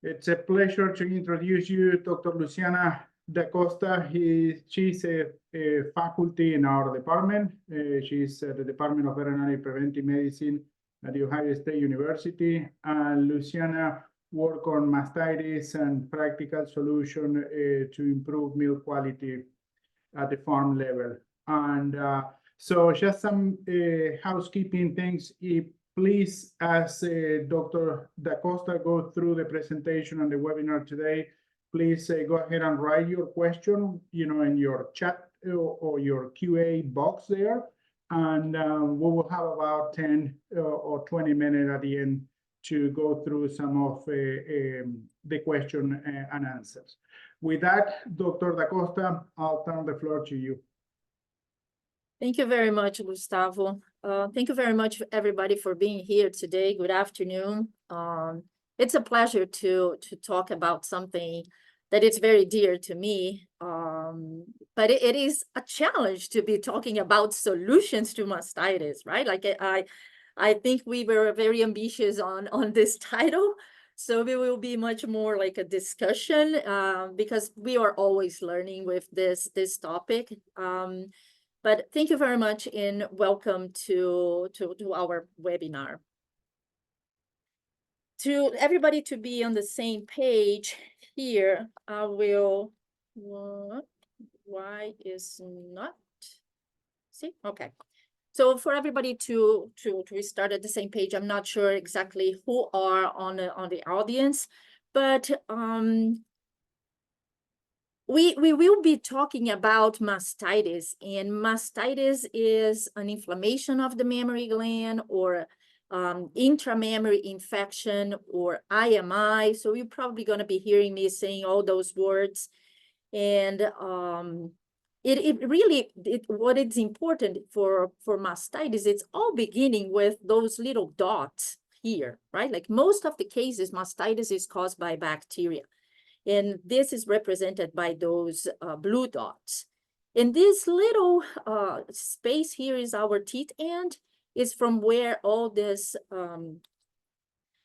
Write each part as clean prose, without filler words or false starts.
It's a pleasure to introduce you, Dr. Luciana Da Costa. She's a faculty in our department. She's at the Department of Veterinary Preventive Medicine at The Ohio State University. And Luciana worked on mastitis and practical solution to improve milk quality at the farm level. And so just some housekeeping things. Please, as Dr. Da Costa go through the presentation and the webinar today, please go ahead and write your question, in your chat or your QA box there. And we will have about 10 or 20 minutes at the end to go through some of the question and answers. With that, Dr. Da Costa, I'll turn the floor to you. Thank you very much, Gustavo. Thank you very much, everybody, for being here today. Good afternoon. It's a pleasure to talk about something that is very dear to me, but it is a challenge to be talking about solutions to mastitis, right? Like I think we were very ambitious on this title, so it will be much more like a discussion because we are always learning with this topic. But thank you very much and welcome to our webinar. To everybody to be on the same page here, I will, why is not, see, okay. So for everybody to start at the same page, I'm not sure exactly who are on the audience, but we will be talking about mastitis, and mastitis is an inflammation of the mammary gland or intramammary infection or IMI. So you're probably going to be hearing me saying all those words. And what is important for mastitis, it's all beginning with those little dots here, right? Like most of the cases, mastitis is caused by bacteria. And this is represented by those blue dots. And this little space here is our teat end, is from where all this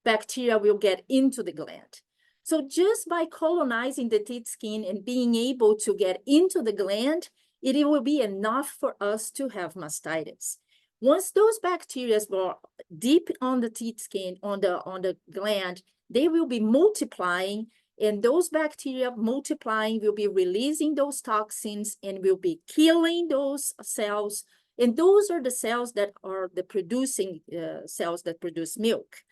bacteria will get into the gland. So just by colonizing the teat skin and being able to get into the gland, it will be enough for us to have mastitis. Once those bacteria are deep on the teat skin, on the gland, they will be multiplying, and those bacteria multiplying will be releasing those toxins and will be killing those cells. And those are the cells that are the producing cells that produce milk.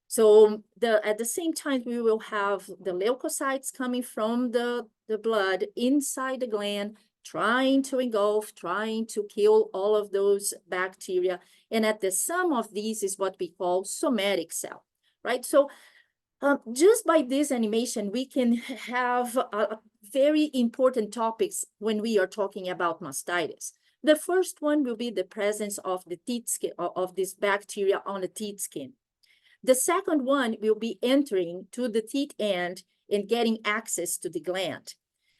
So at the same time, we will have the leukocytes coming from the blood inside the gland, trying to engulf, trying to kill all of those bacteria. And at the sum of these is what we call somatic cell, right? So just by this animation, we can have very important topics when we are talking about mastitis. The first one will be the presence of the teat skin, of this bacteria on the teat skin. The second one will be entering to the teat end and getting access to the gland.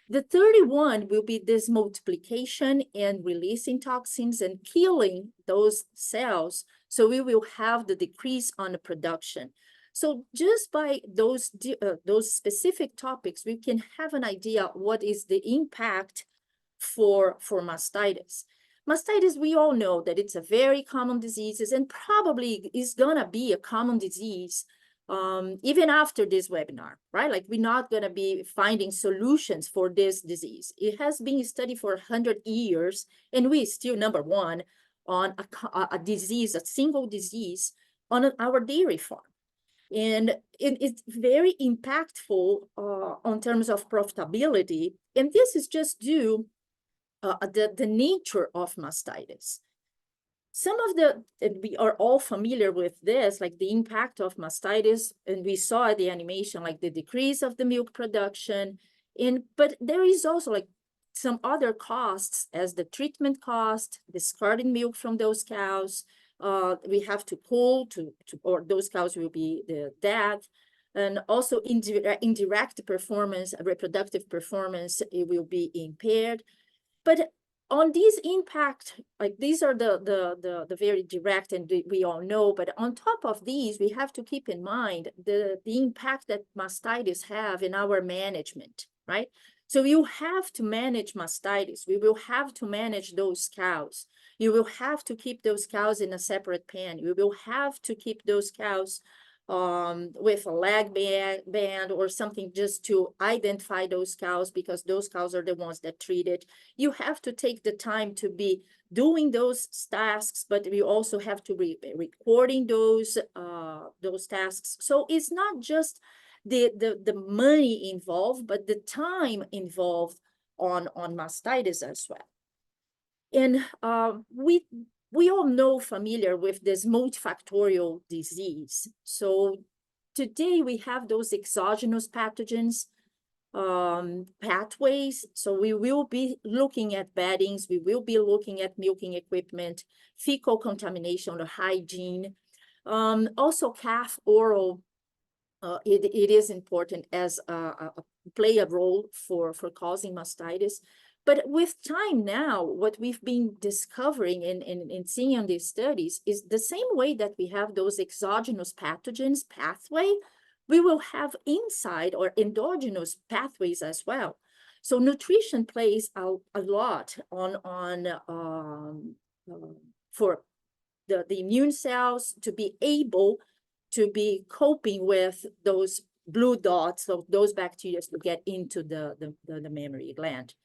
The third one will be this multiplication and releasing toxins and killing those cells. So we will have the decrease on the production. So just by those specific topics, we can have an idea what is the impact for mastitis. Mastitis, we all know that it's a very common disease and probably is gonna be a common disease even after this webinar, right? Like we're not gonna be finding solutions for this disease. It has been studied for 100 years and we still number one on a disease, a single disease on our dairy farm. And it's very impactful on terms of profitability. And this is just due the nature of mastitis. Some of we are all familiar with this, like the impact of mastitis, and we saw the animation, like the decrease of the milk production. But there is also like some other costs as the treatment cost, discarding milk from those cows. We have to pull or those cows will be the dead. And also indirect performance, reproductive performance, it will be impaired. But on these impact, like these are the very direct and we all know, but on top of these, we have to keep in mind the impact that mastitis have in our management, right? So you have to manage mastitis. We will have to manage those cows. You will have to keep those cows in a separate pen. You will have to keep those cows with a lag band or something just to identify those cows, because those cows are the ones that treat it. You have to take the time to be doing those tasks, but we also have to be recording those tasks. So it's not just the money involved, but the time involved on mastitis as well. And we all know familiar with this multifactorial disease. So today we have those exogenous pathogens pathways. So we will be looking at beddings, we will be looking at milking equipment, fecal contamination or hygiene. Also calf oral, it is important as play a role for causing mastitis. But with time now, what we've been discovering and seeing in these studies is the same way that we have those exogenous pathogens pathway, we will have inside or endogenous pathways as well. So nutrition plays a lot for the immune cells to be able to be coping with those blue dots, so those bacteria to get into the mammary gland.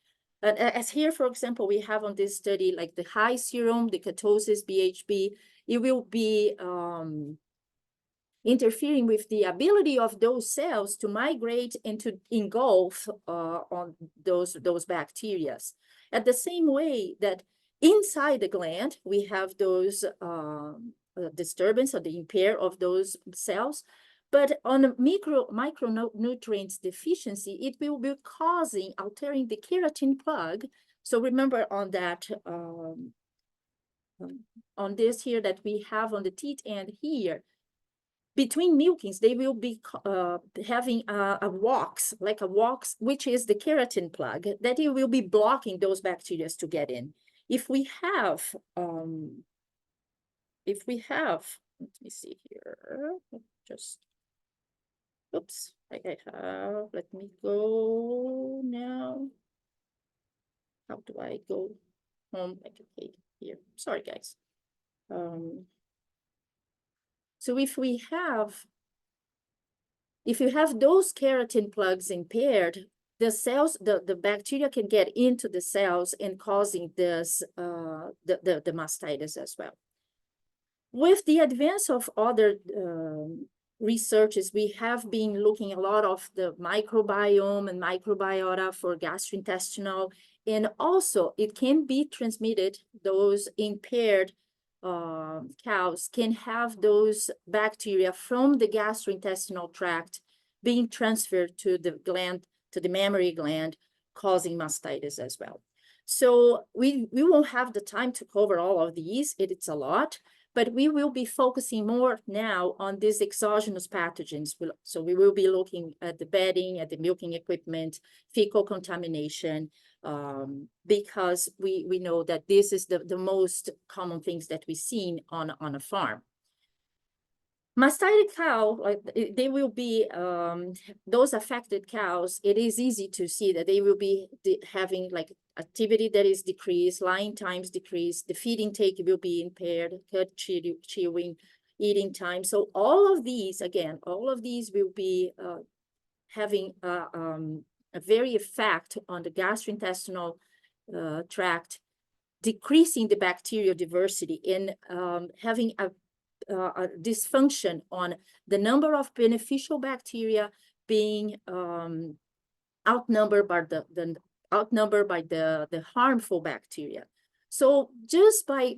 And as here, for example, we have on this study, like the high serum, the ketosis, BHB, it will be interfering with the ability of those cells to migrate and to engulf on those bacteria. At the same way that inside the gland, we have those disturbance or the impair of those cells. But on a micronutrients deficiency, it will be altering the keratin plug. So remember on that, on this here that we have on the teat end here, between milkings, they will be having a wax, which is the keratin plug, that it will be blocking those bacteria to get in. If we have, let me see here, just, oops, I have, let me go now. How do I go home? Okay, here, sorry guys. So if you have those keratin plugs impaired, the cells, the bacteria can get into the cells and causing this, the mastitis as well. With the advance of other researches, we have been looking a lot of the microbiome and microbiota for gastrointestinal, and also it can be transmitted, those impaired cows can have those bacteria from the gastrointestinal tract being transferred to the gland, to the mammary gland, causing mastitis as well. So we won't have the time to cover all of these, it's a lot, but we will be focusing more now on these exogenous pathogens. So we will be looking at the bedding, at the milking equipment, fecal contamination, because we know that this is the most common things that we've seen on a farm. Mastitis cow, like they will be, those affected cows, it is easy to see that they will be having like activity that is decreased, lying times decreased, the feed intake will be impaired, cut chewing, eating time. So all of these, again, all of these will be having a very effect on the gastrointestinal tract, decreasing the bacterial diversity and having a dysfunction on the number of beneficial bacteria being outnumbered by the harmful bacteria. So just by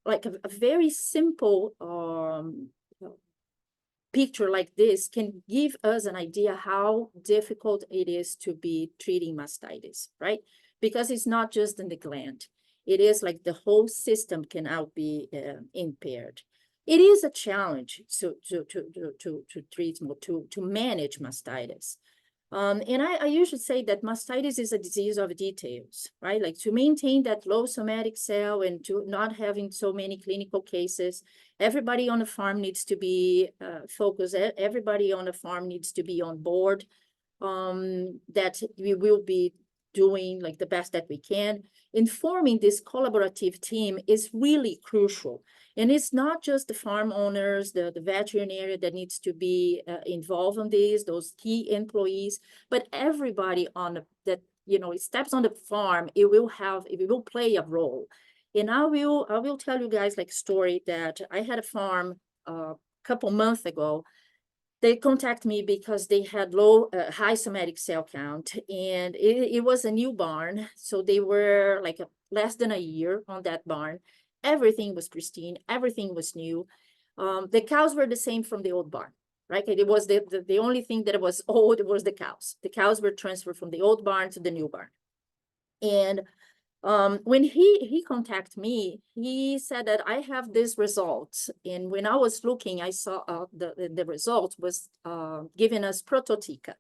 like a very simple picture like this can give us an idea how difficult it is to be treating mastitis, right? Because it's not just in the gland. It is like the whole system can now be impaired. It is a challenge to treat, to manage mastitis. And I usually say that mastitis is a disease of details, right? Like to maintain that low somatic cell and to not having so many clinical cases, everybody on the farm needs to be focused. Everybody on the farm needs to be on board, that we will be doing like the best that we can. Informing this collaborative team is really crucial. And it's not just the farm owners, the veterinarian that needs to be involved in this, those key employees, but everybody on that, you know, steps on the farm, it will play a role. And I will tell you guys like story that I had a farm a couple months ago. They contact me because they had high somatic cell count, and it was a new barn. So they were like less than a year on that barn. Everything was pristine. Everything was new. The cows were the same from the old barn, right? It was the only thing that was old was the cows. The cows were transferred from the old barn to the new barn. And when he contacted me, he said that I have this result. And when I was looking, I saw the result was giving us prototica.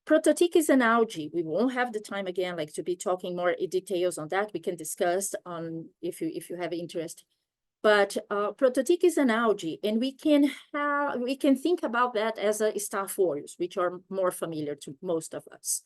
Prototica is an algae. We won't have the time again, like to be talking more details on that. We can discuss on if you have interest. But prototica is an algae, and we can think about that as a Staph aureus, which are more familiar to most of us.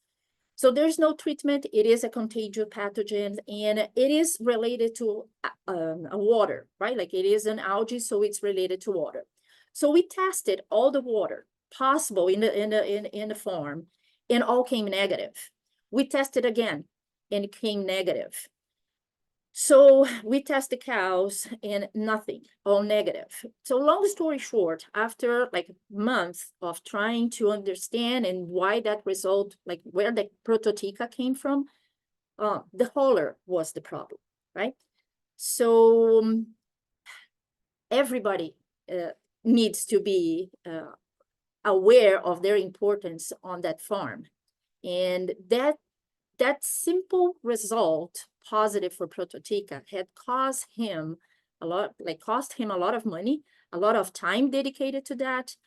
So there's no treatment. It is a contagious pathogen, and it is related to water, right? Like it is an algae, so it's related to water. So we tested all the water possible in the farm, and all came negative. We tested again, and it came negative. So we test the cows and nothing, all negative. So long story short, after like months of trying to understand and why that result, like where the prototica came from, the hauler was the problem, right? So everybody needs to be aware of their importance on that farm. And that simple result, positive for prototica, had cost him a lot of money, a lot of time dedicated to that,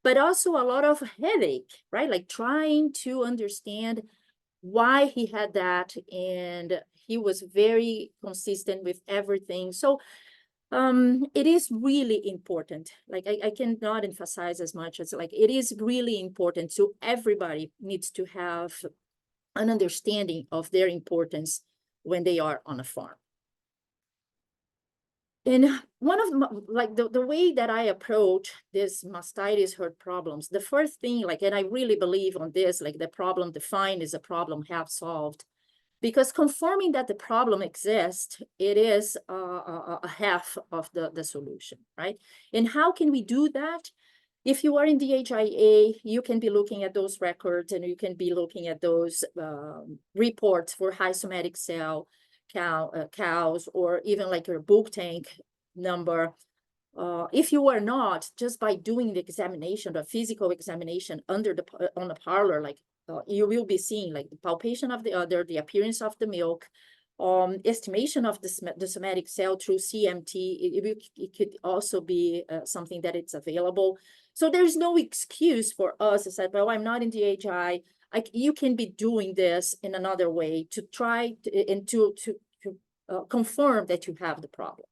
but also a lot of headache, right? Like trying to understand why he had that, and he was very consistent with everything. So it is really important. Like I cannot emphasize as much as like it is really important. So everybody needs to have an understanding of their importance when they are on a farm. And one of like the way that I approach this mastitis herd problems, the first thing, like, and I really believe on this, like the problem defined is a problem half solved, because confirming that the problem exists, it is a half of the solution, right? And how can we do that? If you are in the HIA, you can be looking at those records, and you can be looking at those reports for high somatic cell cows, or even like your bulk tank number. If you are not, just by doing the examination, the physical examination on the parlor, like you will be seeing like the palpation of the udder, the appearance of the milk, estimation of the somatic cell through CMT. It could also be something that it's available. So there's no excuse for us to say, well, I'm not in the HI. You can be doing this in another way to try to confirm that you have the problem.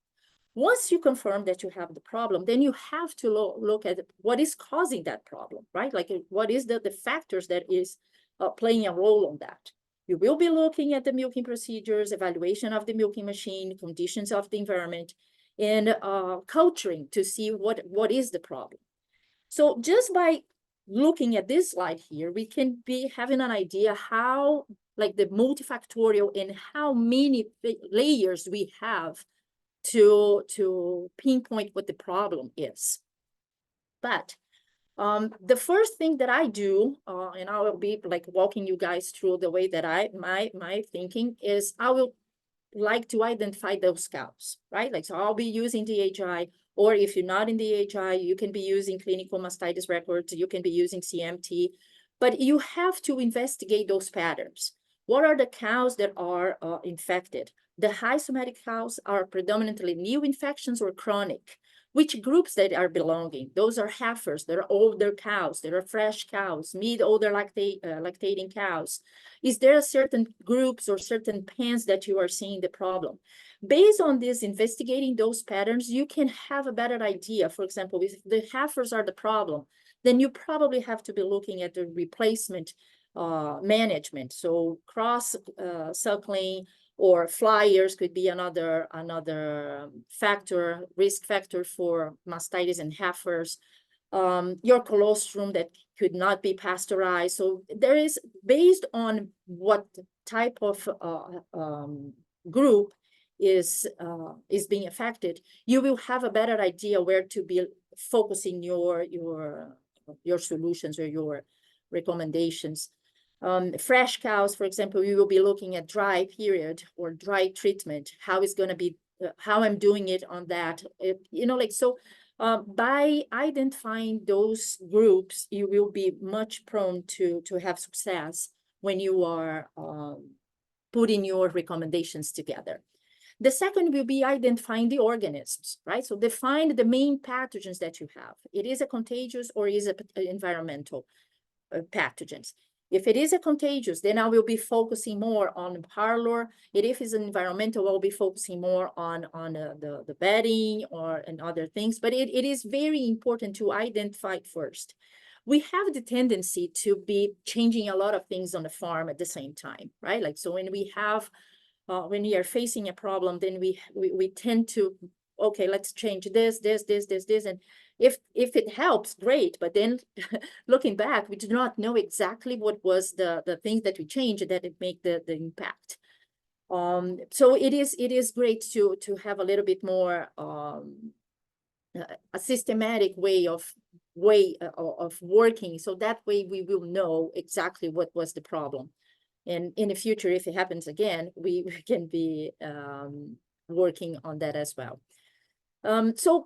Once you confirm that you have the problem, then you have to look at what is causing that problem, right? Like what is the factors that is playing a role on that. You will be looking at the milking procedures, evaluation of the milking machine, conditions of the environment, and culturing to see what is the problem. So just by looking at this slide here, we can be having an idea how, like the multifactorial and how many layers we have to pinpoint what the problem is. But the first thing that I do, and I will be like walking you guys through the way that my thinking is, I will like to identify those cows, right? Like, so I'll be using DHI, or if you're not in DHI, you can be using clinical mastitis records, you can be using CMT, but you have to investigate those patterns. What are the cows that are infected? The high somatic cows are predominantly new infections or chronic. which groups that are belonging. Those are heifers, there are older cows, there are fresh cows, mid-older lactating cows. Is there a certain groups or certain pens that you are seeing the problem? Based on this, investigating those patterns, you can have a better idea. For example, if the heifers are the problem, then you probably have to be looking at the replacement management. So cross suckling or flyers could be another factor, risk factor for mastitis and heifers. Your colostrum that could not be pasteurized. So there is, based on what type of group is being affected, you will have a better idea where to be focusing your solutions or your recommendations. Fresh cows, for example, we will be looking at dry period or dry treatment, how it's going to be, how I'm doing it on that. By identifying those groups, you will be much prone to have success when you are putting your recommendations together. The second will be identifying the organisms, right? So define the main pathogens that you have. It is a contagious or is it environmental pathogens. If it is a contagious, then I will be focusing more on parlor. If it's an environmental, I'll be focusing more on the bedding and other things. But it is very important to identify it first. We have the tendency to be changing a lot of things on the farm at the same time, right? Like, so when we are facing a problem, then we tend to, okay, let's change this, and if it helps, great. But then looking back, we do not know exactly what was the things that we changed that it make the impact. So it is great to have a little bit more a systematic way of working, so that way we will know exactly what was the problem. And in the future, if it happens again, we can be working on that as well. So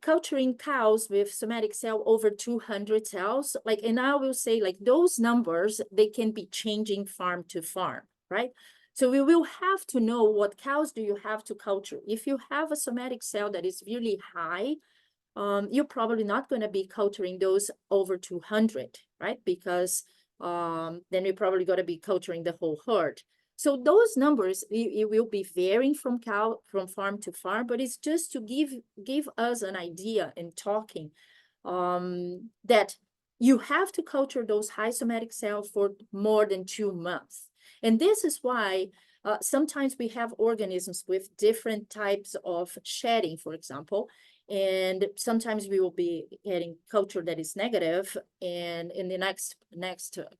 culturing cows with somatic cell over 200 cells, like, and I will say, like, those numbers, they can be changing farm to farm, right? So we will have to know what cows do you have to culture. If you have a somatic cell that is really high, you're probably not going to be culturing those over 200, right? Because then you're probably going to be culturing the whole herd. So those numbers, it will be varying from farm to farm, but it's just to give us an idea in talking that you have to culture those high somatic cells for more than 2 months. And this is why sometimes we have organisms with different types of shedding, for example, and sometimes we will be getting culture that is negative, and in the next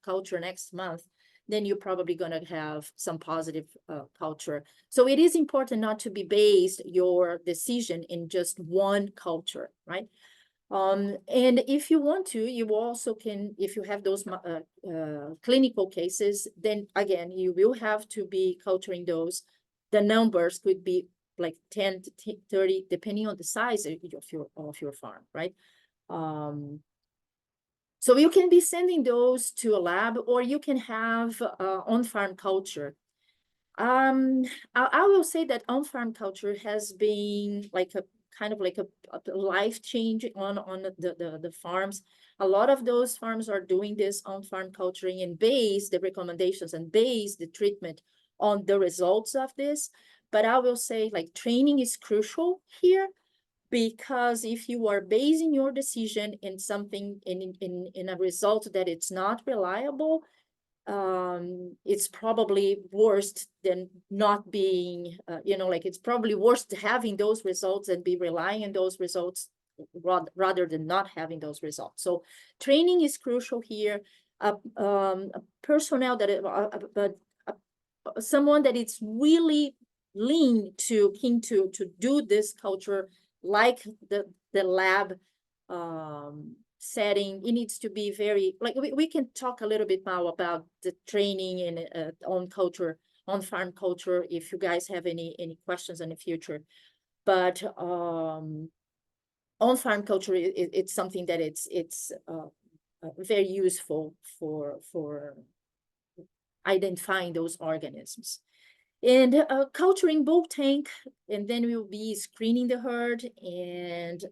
culture next month, then you're probably going to have some positive culture. So it is important not to be based your decision in just one culture, right? And if you want to, you also can, if you have those clinical cases, then again, you will have to be culturing those. The numbers could be like 10 to 30, depending on the size of your farm, right? So you can be sending those to a lab, or you can have on-farm culture. I will say that on-farm culture has been like a kind of like a life change on the farms. A lot of those farms are doing this on-farm culturing and base the recommendations and base the treatment on the results of this. But I will say, like, training is crucial here, because if you are basing your decision in something in a result that it's not reliable, it's probably worse than not being, like, it's probably worse to having those results and be relying on those results rather than not having those results. So training is crucial here. Personnel that, someone that is really keen to do this culture, like the lab setting, it needs to be very, like, we can talk a little bit now about the training in on farm culture, if you guys have any questions in the future. But on farm culture, it's something that it's very useful for identifying those organisms. And culturing bulk tank, and then we'll be screening the herd, and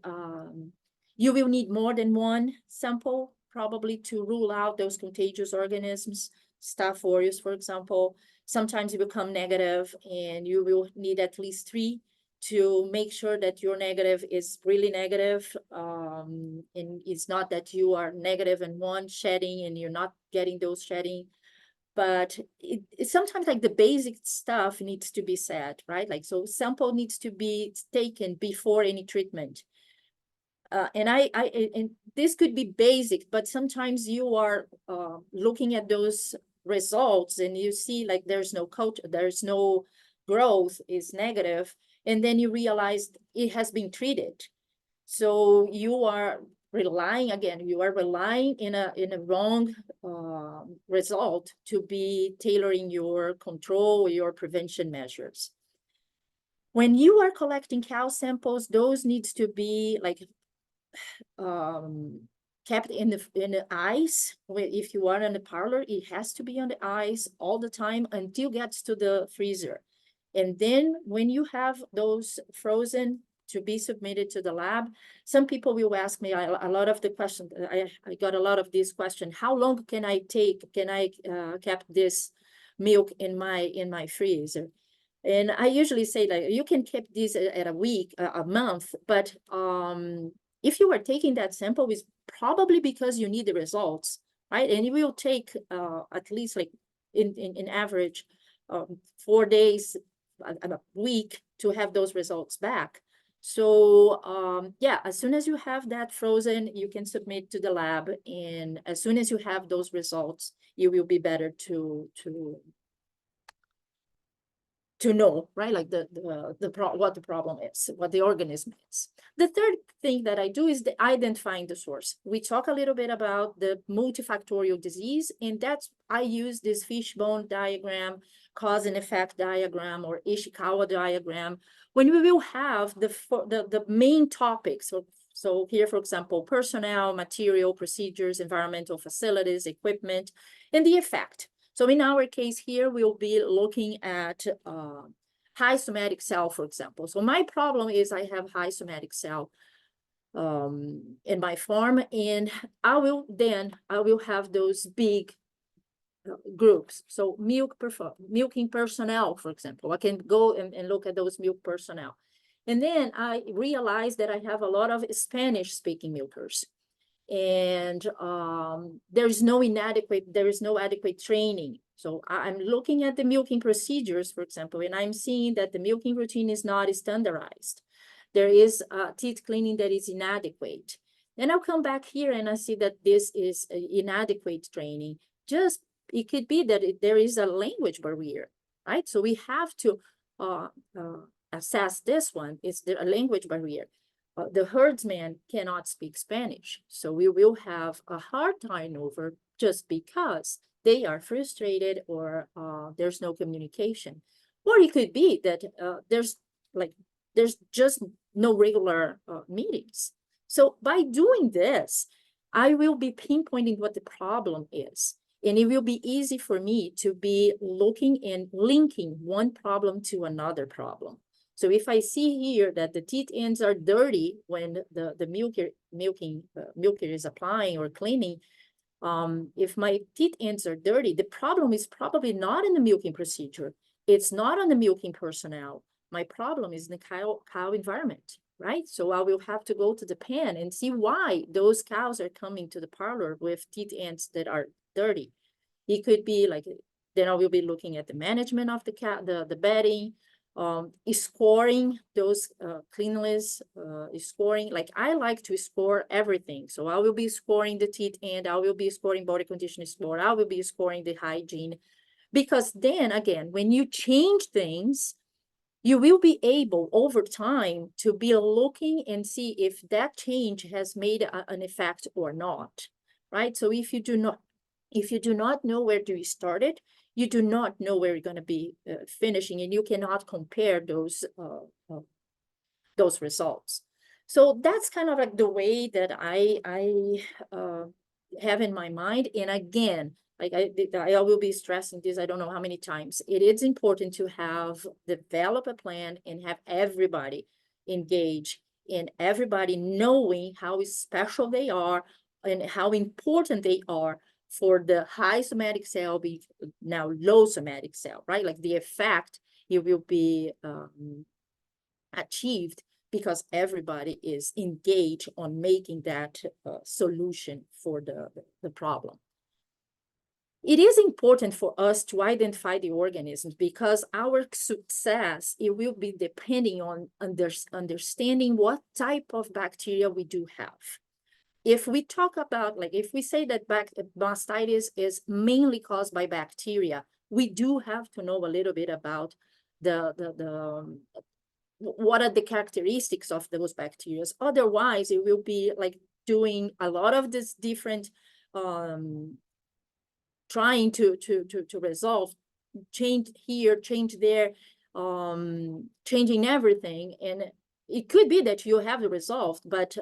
you will need more than one sample probably to rule out those contagious organisms, Staph aureus, for example. Sometimes you become negative, and you will need at least 3 to make sure that your negative is really negative. And it's not that you are negative in one shedding and you're not getting those shedding. But it sometimes like the basic stuff needs to be said, right? Like, so sample needs to be taken before any treatment. And this could be basic, but sometimes you are looking at those results and you see like there's no growth, is negative, and then you realize it has been treated. So you are relying in a wrong result to be tailoring your control or your prevention measures. When you are collecting cow samples, those needs to be like kept in the ice. If you are in the parlor, it has to be on the ice all the time until it gets to the freezer. And then when you have those frozen to be submitted to the lab, some people will ask me a lot of the questions. I got a lot of these questions. How long can I keep this milk in my freezer? And I usually say like you can keep this at a week, a month, but if you are taking that sample, it's probably because you need the results, right? And it will take at least like in average 4 days, a week to have those results back. So yeah, as soon as you have that frozen, you can submit to the lab, and as soon as you have those results, you will be better to know, right? Like what the problem is, what the organism is. The third thing that I do is identifying the source. We talk a little bit about the multifactorial disease, and I use this fishbone diagram, cause and effect diagram, or Ishikawa diagram, when we will have the main topics. So here, for example, personnel, material, procedures, environmental facilities, equipment, and the effect. So in our case here, we'll be looking at high somatic cell, for example. So my problem is I have high somatic cell in my farm, and I will have those big groups. So milking personnel, for example. I can go and look at those milk personnel. And then I realized that I have a lot of Spanish-speaking milkers. And there is no adequate training. So I'm looking at the milking procedures, for example, and I'm seeing that the milking routine is not standardized. There is teeth cleaning that is inadequate. Then I'll come back here and I see that this is inadequate training. It could be that there is a language barrier, right? So we have to assess this one. Is there a language barrier? The herdsman cannot speak Spanish, so we will have a hard turnover just because they are frustrated or there's no communication. Or it could be that there's just no regular meetings. So by doing this, I will be pinpointing what the problem is. And it will be easy for me to be looking and linking one problem to another problem. So if I see here that the teat ends are dirty when the milker is applying or cleaning, if my teat ends are dirty, the problem is probably not in the milking procedure. It's not on the milking personnel. My problem is in the cow environment, right? So I will have to go to the pen and see why those cows are coming to the parlor with teat ends that are dirty. It could be like, then I will be looking at the management of the bedding, scoring those cleanliness, scoring. Like I like to score everything. So I will be scoring the teat end, I will be scoring body condition score, I will be scoring the hygiene. Because then again, when you change things, you will be able over time to be looking and see if that change has made an effect or not, right? So if you do not know where to start it, you do not know where you're going to be finishing, and you cannot compare those results. So that's kind of like the way that I have in my mind. And again, like I will be stressing this, I don't know how many times. It is important to develop a plan and have everybody engage, and everybody knowing how special they are and how important they are for the high somatic cell be now low somatic cell, right? Like the effect, it will be achieved because everybody is engaged on making that solution for the problem. It is important for us to identify the organisms because our success, it will be depending on understanding what type of bacteria we do have. If we talk about, like, if we say that mastitis is mainly caused by bacteria, we do have to know a little bit about what are the characteristics of those bacteria. Otherwise, it will be like doing a lot of this different trying to resolve, change here, change there, changing everything. And it could be that you have it resolved, but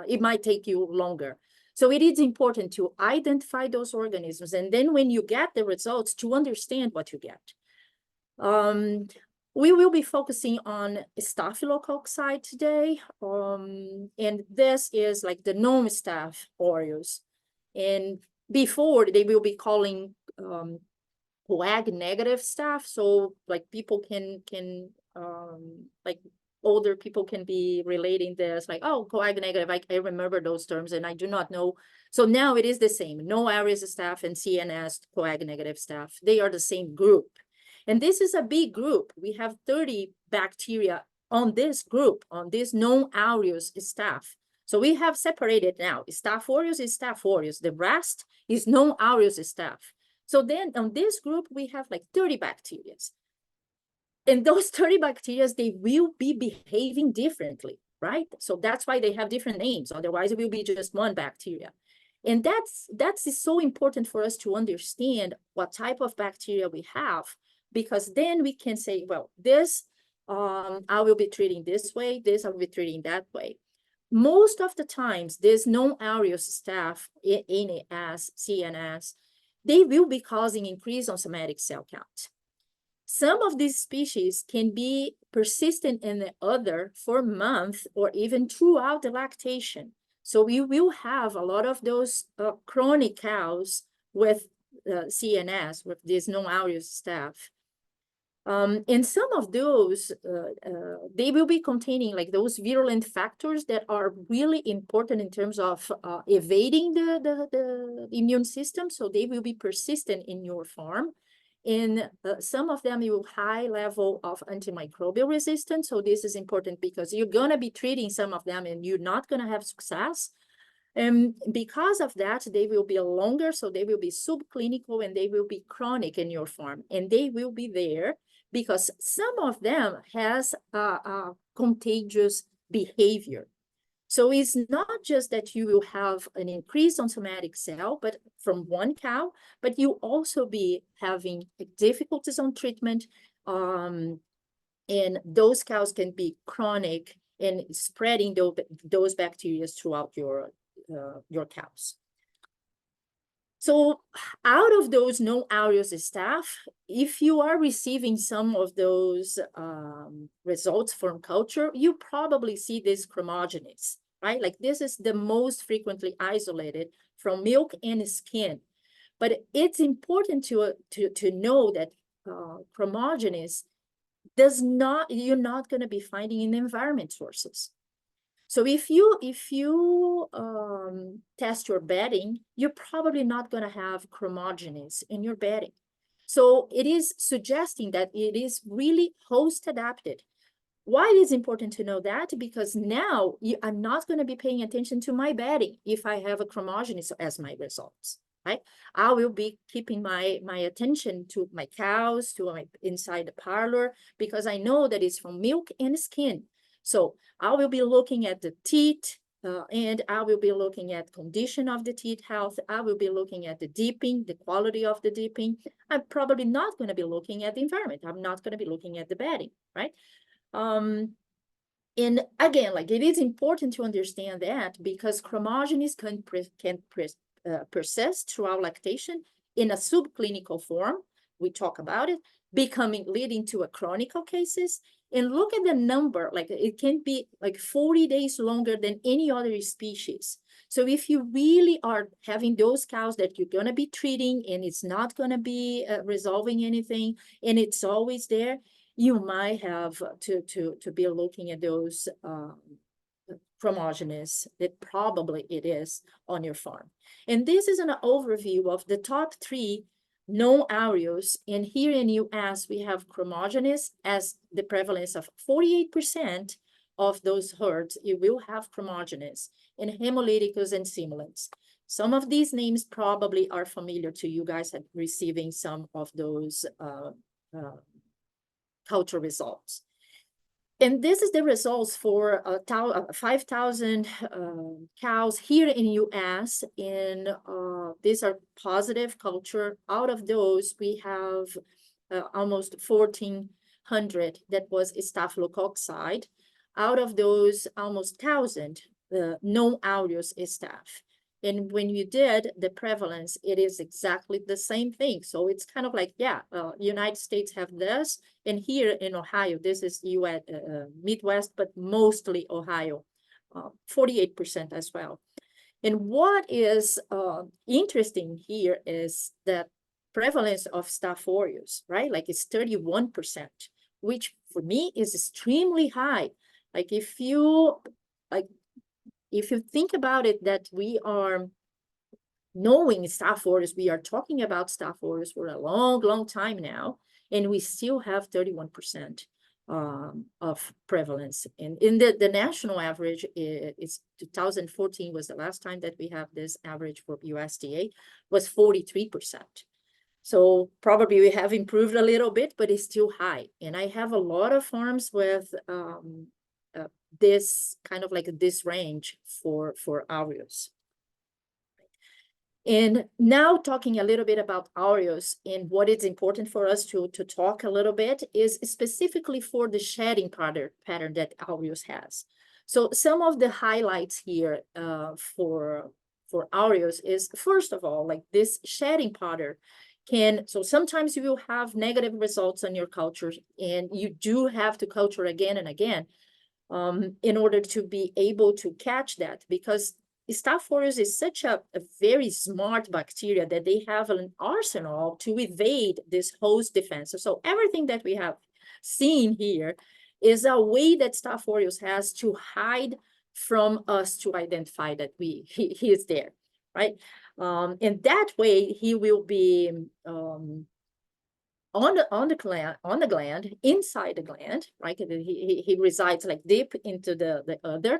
it might take you longer. So it is important to identify those organisms. And then when you get the results, to understand what you get. We will be focusing on Staphylococci today. And this is like the non-Staph aureus. And before, they will be calling coag negative staph. So like people can like older people can be relating this like, oh, coag negative, I remember those terms and I do not know. So now it is the same. No Aedes staph and CNS coag negative staph, they are the same group. And this is a big group. We have 30 bacteria on this group, on this non aureus staph. So we have separated now. Staph aureus is Staph aureus. The rest is non aureus staph. So then on this group, we have like 30 bacteria. And those 30 bacteria, they will be behaving differently, right? So that's why they have different names. Otherwise, it will be just one bacteria. And that's so important for us to understand what type of bacteria we have, because then we can say, well, this I will be treating this way, this I will be treating that way. Most of the times, this non-aureus staph, NAS, CNS, they will be causing increase on somatic cell count. Some of these species can be persistent in the udder for months or even throughout the lactation. So we will have a lot of those chronic cows with CNS, with this non-aureus staph. And some of those, they will be containing like those virulent factors that are really important in terms of evading the immune system. So they will be persistent in your farm. And some of them will high level of antimicrobial resistance. So this is important because you're going to be treating some of them and you're not going to have success. And because of that, they will be longer. So they will be subclinical and they will be chronic in your farm. And they will be there because some of them has contagious behavior. So it's not just that you will have an increase on somatic cell, but from one cow, but you also be having difficulties on treatment. And those cows can be chronic and spreading those bacteria throughout your cows. So out of those non-aureus staph, if you are receiving some of those results from culture, you probably see this chromogenes, right? Like this is the most frequently isolated from milk and skin. But it's important to know that chromogenes you're not going to be finding in environment sources. So if you test your bedding, you're probably not going to have chromogenes in your bedding. So it is suggesting that it is really host adapted. Why it is important to know that? Because now I'm not going to be paying attention to my bedding if I have a chromogenes as my results, right? I will be keeping my attention to my cows, to my inside the parlor, because I know that it's from milk and skin. So I will be looking at the teat, and I will be looking at condition of the teat health. I will be looking at the dipping, the quality of the dipping. I'm probably not going to be looking at the environment. I'm not going to be looking at the bedding, right? And again, like it is important to understand that because chromogenes can persist throughout lactation, in a subclinical form, we talk about it, leading to a chronic cases. And look at the number, like it can be like 40 days longer than any other species. So if you really are having those cows that you're going to be treating and it's not going to be resolving anything and it's always there, you might have to be looking at those chromogenes that probably it is on your farm. And this is an overview of the top 3 known areas. And here in US, we have chromogenes as the prevalence of 48% of those herds. You will have chromogenes and hemolyticus and simulants. Some of these names probably are familiar to you guys at receiving some of those culture results. And this is the results for 5,000 cows here in US. And these are positive culture. Out of those, we have almost 1,400 that was staphylococci. Out of those, almost 1,000 known aureus staph. And when you did the prevalence, it is exactly the same thing. So it's kind of like, yeah, United States have this. And here in Ohio, this is US, Midwest, but mostly Ohio, 48% as well. And what is interesting here is that prevalence of Staph aureus, right? Like it's 31%, which for me is extremely high. Like if you think about it, that we are knowing Staph aureus, we are talking about Staph aureus for a long, long time now, and we still have 31% of prevalence. And in the national average, it's 2014 was the last time that we have this average for USDA, was 43%. So probably we have improved a little bit, but it's still high. And I have a lot of farms with this kind of like this range for aureus. And now talking a little bit about aureus, and what is important for us to talk a little bit is specifically for the shedding pattern that aureus has. So some of the highlights here for aureus is, first of all, like this shedding pattern so sometimes you will have negative results on your cultures, and you do have to culture again and again in order to be able to catch that, because Staph aureus is such a very smart bacteria that they have an arsenal to evade this host defense. So everything that we have seen here is a way that Staph aureus has to hide from us to identify that he is there, right? And that way he will be on the gland, inside the gland, right? He resides like deep into the udder.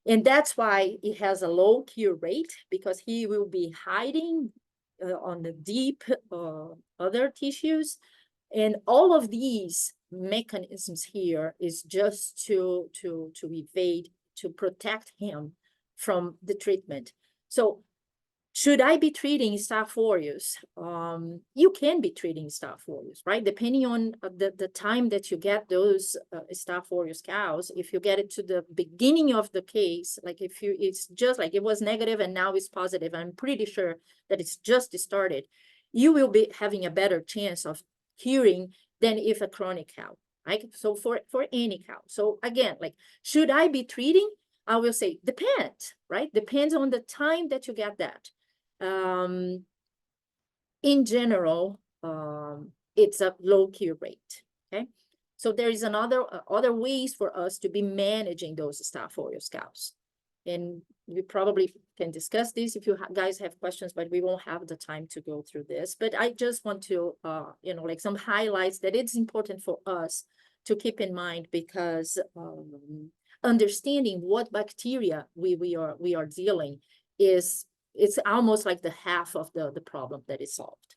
And that's why it has a low cure rate, because he will be hiding on the deep other tissues. And all of these mechanisms here is just to evade, to protect him from the treatment. So should I be treating Staph aureus? You can be treating Staph aureus, right? Depending on the time that you get those Staph aureus cows. If you get it to the beginning of the case, like it's just like it was negative and now it's positive, I'm pretty sure that it's just started, you will be having a better chance of curing than if a chronic cow, right? So for any cow. So again, like, should I be treating? I will say depends, right? Depends on the time that you get that. In general, it's a low cure rate, okay? So there is other ways for us to be managing those Staph aureus cows. And we probably can discuss this if you guys have questions, but we won't have the time to go through this. But I just want to, like some highlights that it's important for us to keep in mind, because understanding what bacteria we are dealing it's almost like the half of the problem that is solved.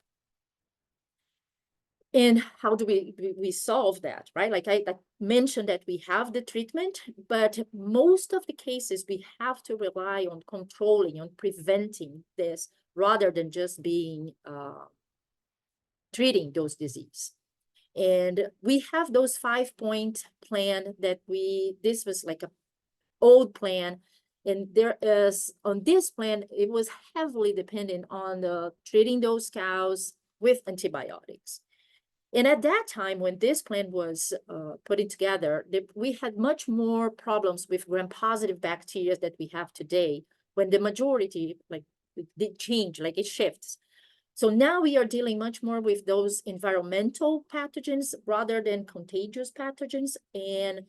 And how do we solve that, right? Like I mentioned that we have the treatment, but most of the cases we have to rely on controlling, on preventing this, rather than just being treating those disease. And we have those 5-point plan that this was like a old plan And there is, on this plan, it was heavily dependent on treating those cows with antibiotics. And at that time, when this plan was putting together, we had much more problems with gram-positive bacteria that we have today, when the majority, like, they change, like it shifts. So now we are dealing much more with those environmental pathogens rather than contagious pathogens. And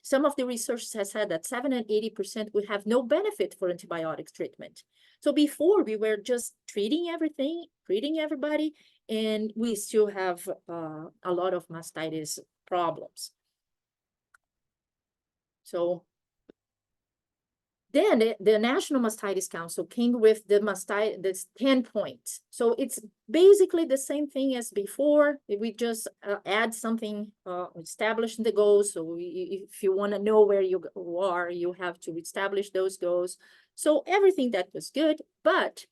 some of the research has said that 7 and 80% would have no benefit for antibiotics treatment. So before, we were just treating everything, treating everybody, and we still have a lot of mastitis problems. So then the National Mastitis Council came with the 10 points. So it's basically the same thing as before. We just add something, establishing the goals. So if you want to know where you are, you have to establish those goals. So everything that was good, but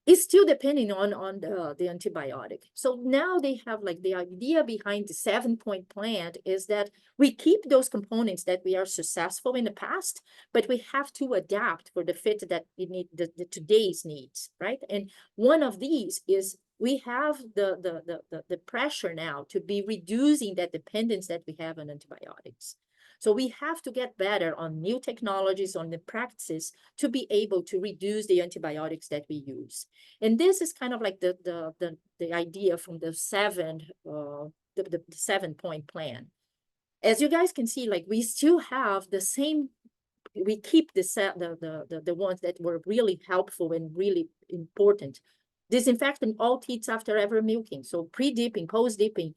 it's still depending on the antibiotic. So now they have, like, the idea behind the 7-point plan is that we keep those components that we are successful in the past, but we have to adapt for the fit that we need, the today's needs, right? And one of these is we have the pressure now to be reducing that dependence that we have on antibiotics. So we have to get better on new technologies, on the practices, to be able to reduce the antibiotics that we use. And this is kind of like the idea from the 7-point plan. As you guys can see, like, we still have the same, we keep the ones that were really helpful and really important. Disinfecting all teats after every milking. So pre-dipping, post-dipping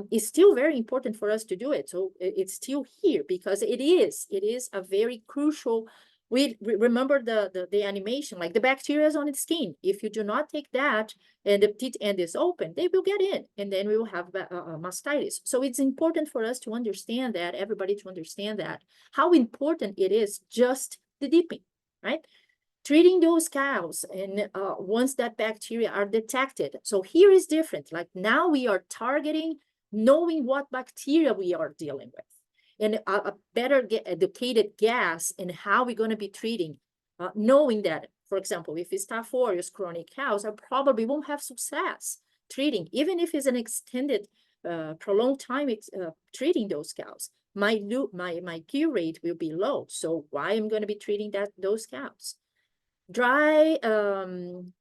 is still very important for us to do it. So it's still here because it is a very crucial. We remember the animation, like the bacteria is on its skin. If you do not take that and the teat end is open, they will get in, and then we will have mastitis. So it's important for us to understand that, everybody to understand that, how important it is just the dipping, right? Treating those cows, and once that bacteria are detected. So here is different. Like, now we are targeting, knowing what bacteria we are dealing with, and a better educated guess in how we're going to be treating, knowing that, for example, if it's Staph aureus chronic cows, I probably won't have success treating, even if it's an extended, prolonged time treating those cows. My cure rate will be low. So why I'm going to be treating those cows? Dry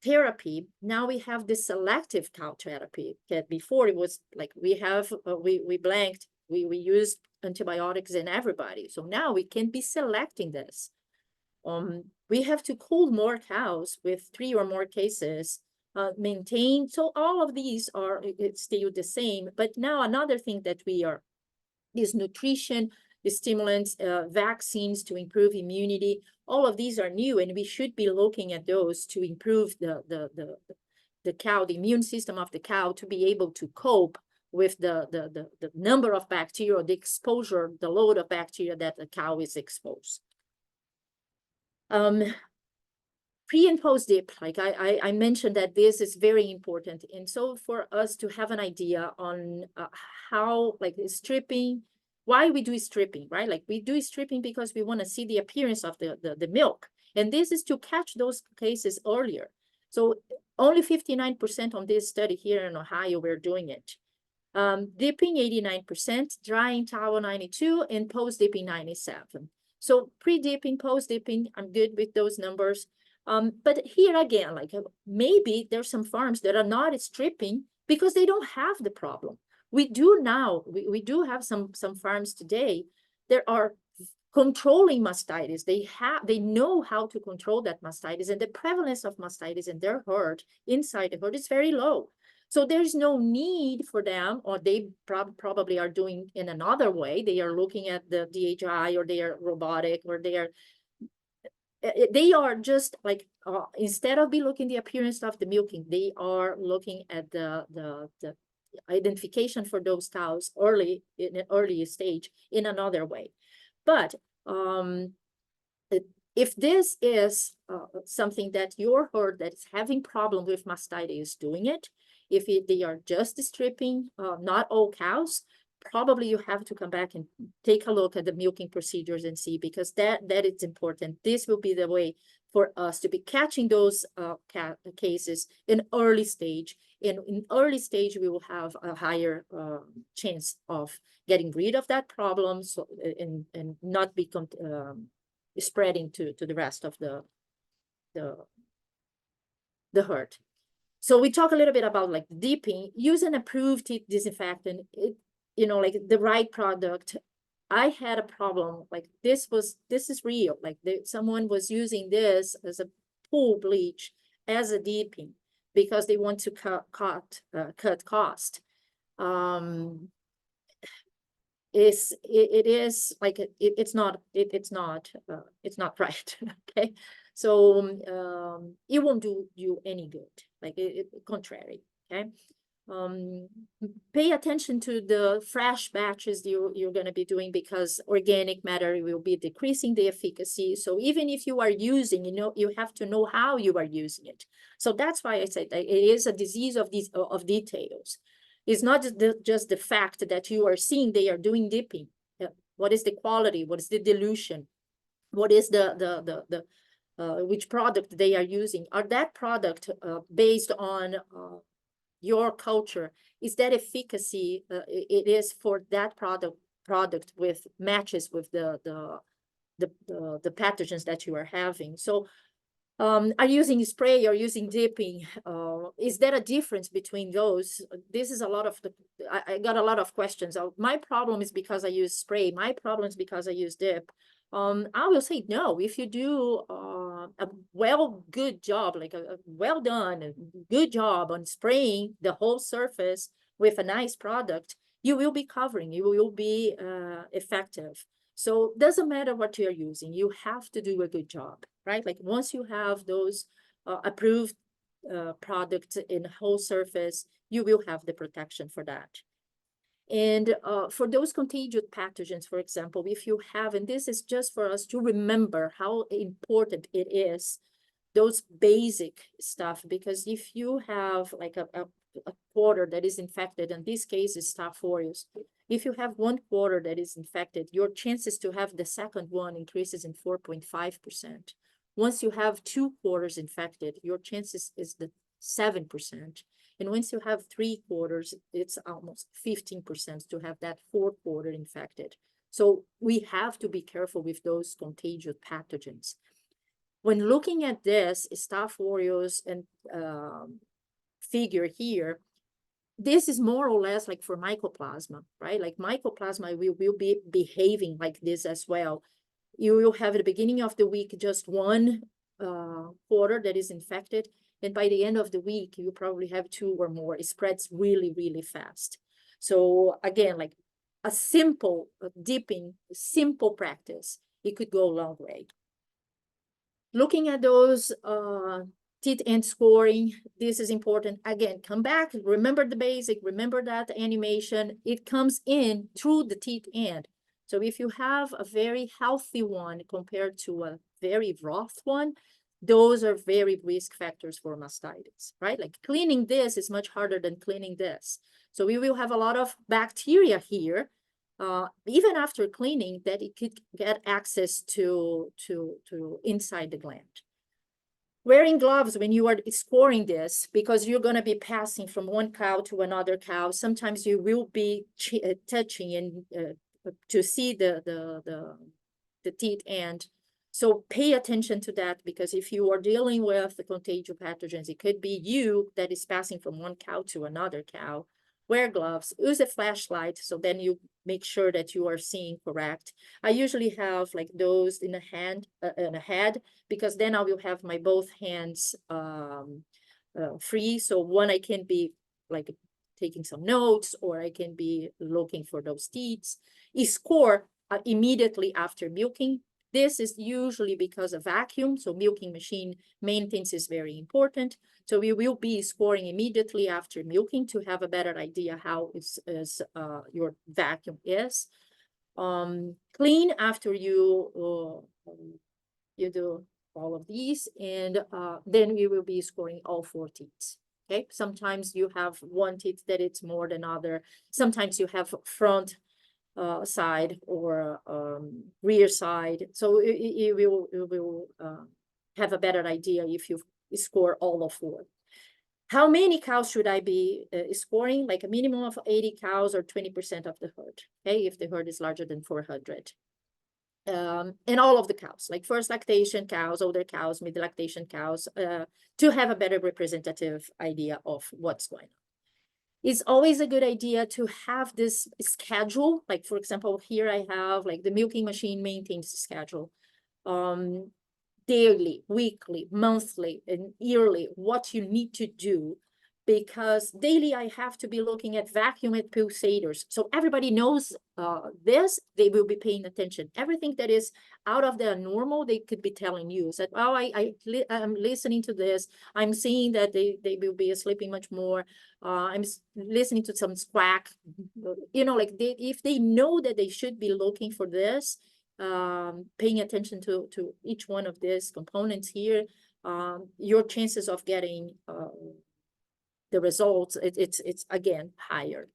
therapy. Now we have this selective cow therapy. That before it was like we used antibiotics in everybody. So now we can be selecting this. We have to cull more cows with 3 or more cases, maintain. So all of these are still the same. But now another thing that we are is nutrition, the stimulants, vaccines to improve immunity. All of these are new, and we should be looking at those to improve the cow, the immune system of the cow, to be able to cope with the number of bacteria, the exposure, the load of bacteria that the cow is exposed. Pre and post dip, like I mentioned that this is very important. And so for us to have an idea on how, like, stripping, why we do stripping, right? Like, we do stripping because we want to see the appearance of the milk. And this is to catch those cases earlier. So only 59% on this study here in Ohio, we're doing it. Dipping 89%, drying towel 92%, and post-dipping 97%. So pre-dipping, post-dipping, I'm good with those numbers. But here again, like, maybe there's some farms that are not stripping because they don't have the problem. We do now, we do have some farms today that are controlling mastitis. They know how to control that mastitis, and the prevalence of mastitis in their herd, inside the herd, is very low. So there's no need for them, or they probably are doing in another way. They are looking at the DHI, or they are robotic, or they are just like, instead of looking the appearance of the milking, they are looking at the identification for those cows early, in an early stage, in another way. But if this is something that your herd that is having problem with mastitis is doing it, if they are just stripping, not all cows, probably you have to come back and take a look at the milking procedures and see, because that is important. This will be the way for us to be catching those cases in early stage. In early stage, we will have a higher chance of getting rid of that problem, so and not be spreading to the rest of the herd. So we talk a little bit about like dipping. Use an approved teeth disinfectant, like the right product. I had a problem, like this is real. Like someone was using this as a pool bleach, as a dipping, because they want to cut cost. It's not right. Okay, so it won't do you any good, like contrary. Okay, pay attention to the fresh batches you're going to be doing, because organic matter will be decreasing the efficacy. So even if you are using, you have to know how you are using it. So that's why I said that it is a disease of details. It's not just the fact that you are seeing they are doing dipping. What is the quality? What is the dilution? What is which product they are using? Are that product based on your culture? Is that efficacy it is for that product with matches with the pathogens that you are having? So are using spray or using dipping? Is there a difference between those? This is a lot of I got a lot of questions. My problem is because I use spray. My problem is because I use dip. I will say no. If you do a good job, like a well done, good job on spraying the whole surface with a nice product, you will be covering. You will be effective. So it doesn't matter what you're using. You have to do a good job, right? Like once you have those approved products in whole surface, you will have the protection for that. And for those contagious pathogens, for example, if you have, and this is just for us to remember how important it is, those basic stuff, because if you have like a quarter that is infected, in this case is Staph aureus, if you have one quarter that is infected, your chances to have the second one increases in 4.5%. Once you have 2 quarters infected, your chances is the 7%. And once you have 3 quarters, it's almost 15% to have that 4th quarter infected. So we have to be careful with those contagious pathogens. When looking at this Staph aureus and figure here, this is more or less like for mycoplasma, right? Like mycoplasma will be behaving like this as well. You will have at the beginning of the week just 1 quarter that is infected. And by the end of the week, you probably have 2 or more. It spreads really, really fast. So again, like a simple dipping, simple practice, it could go a long way. Looking at those teeth end scoring, this is important. Again, come back, remember the basic, remember that animation. It comes in through the teeth end. So if you have a very healthy one compared to a very rough one, those are very risk factors for mastitis, right? Like cleaning this is much harder than cleaning this. So we will have a lot of bacteria here, even after cleaning, that it could get access to inside the gland. Wearing gloves when you are scoring this, because you're going to be passing from one cow to another cow. Sometimes you will be touching and to see the teeth end. So pay attention to that, because if you are dealing with the contagious pathogens, it could be you that is passing from one cow to another cow. Wear gloves, use a flashlight, so then you make sure that you are seeing correct. I usually have like those in a hand, in a head, because then I will have my both hands free. So one, I can be like taking some notes, or I can be looking for those teeth. Score immediately after milking. This is usually because of vacuum, so milking machine maintenance is very important. So we will be scoring immediately after milking to have a better idea how your vacuum is. Clean after you do all of these, and then we will be scoring all 4 teeth. Okay, sometimes you have one teeth that it's more than other. Sometimes you have front side or rear side. So you will have a better idea if you score all of 4. How many cows should I be scoring? Like a minimum of 80 cows or 20% of the herd, okay, if the herd is larger than 400. And all of the cows, like first lactation cows, older cows, mid lactation cows, to have a better representative idea of what's going on. It's always a good idea to have this schedule. Like, for example, here I have like the milking machine maintains the schedule. Daily, weekly, monthly, and yearly, what you need to do, because daily I have to be looking at vacuum and pulsators. So everybody knows this, they will be paying attention. Everything that is out of the normal, they could be telling you that, oh, I'm listening to this. I'm seeing that they will be sleeping much more. I'm listening to some squawk. You know, like if they know that they should be looking for this, paying attention to each one of these components here, your chances of getting the results, it's again higher.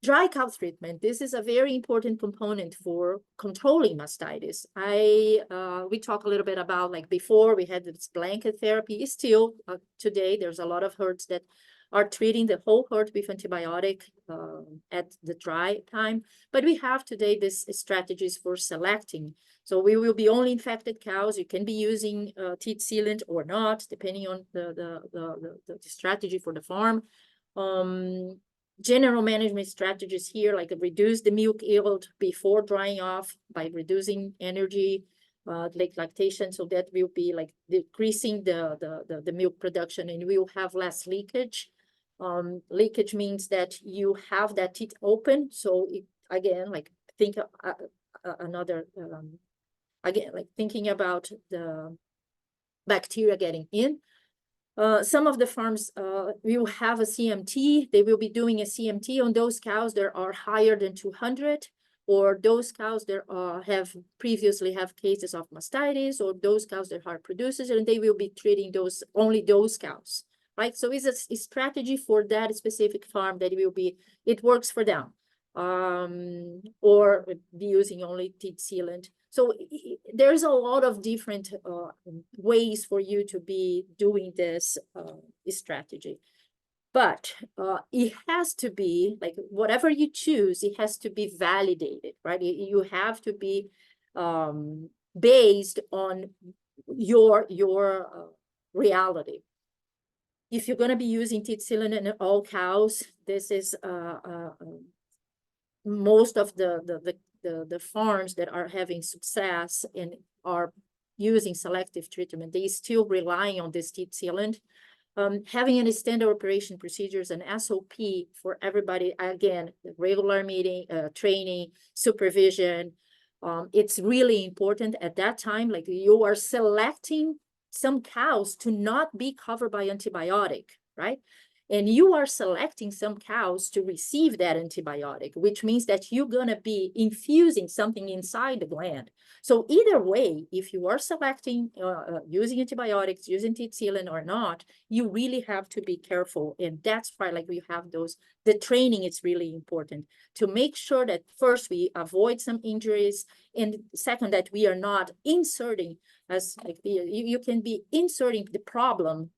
Dry cow treatment. This is a very important component for controlling mastitis. We talked a little bit about, like before we had this blanket therapy. Still today there's a lot of herds that are treating the whole herd with antibiotic at the dry time. But we have today these strategies for selecting. So we will be only infected cows. You can be using teat sealant or not, depending on the strategy for the farm. General management strategies here, like reduce the milk yield before drying off by reducing energy, like lactation, so that will be like decreasing the milk production, and we will have less leakage. Leakage means that you have that teat open. So again, like think another, again, like thinking about the bacteria getting in. Some of the farms will have a CMT. They will be doing a CMT on those cows that are higher than 200, or those cows that have previously have cases of mastitis, or those cows that are producers, and they will be treating only those cows, right? So it's a strategy for that specific farm that it works for them, or be using only teat sealant. So there's a lot of different ways for you to be doing this strategy. But it has to be, like, whatever you choose, it has to be validated, right? You have to be based on your reality. If you're going to be using teat sealant in all cows, this is most of the farms that are having success and are using selective treatment, they still relying on this teat sealant. Having any standard operation procedures and SOP for everybody, again, regular meeting, training, supervision. It's really important at that time, like you are selecting some cows to not be covered by antibiotic, right? And you are selecting some cows to receive that antibiotic, which means that you're going to be infusing something inside the gland. So either way, if you are selecting using antibiotics, using teat sealant or not, you really have to be careful. And that's why, like, we have the training is really important to make sure that first we avoid some injuries, and second, that we are not inserting, as like you can be inserting the problem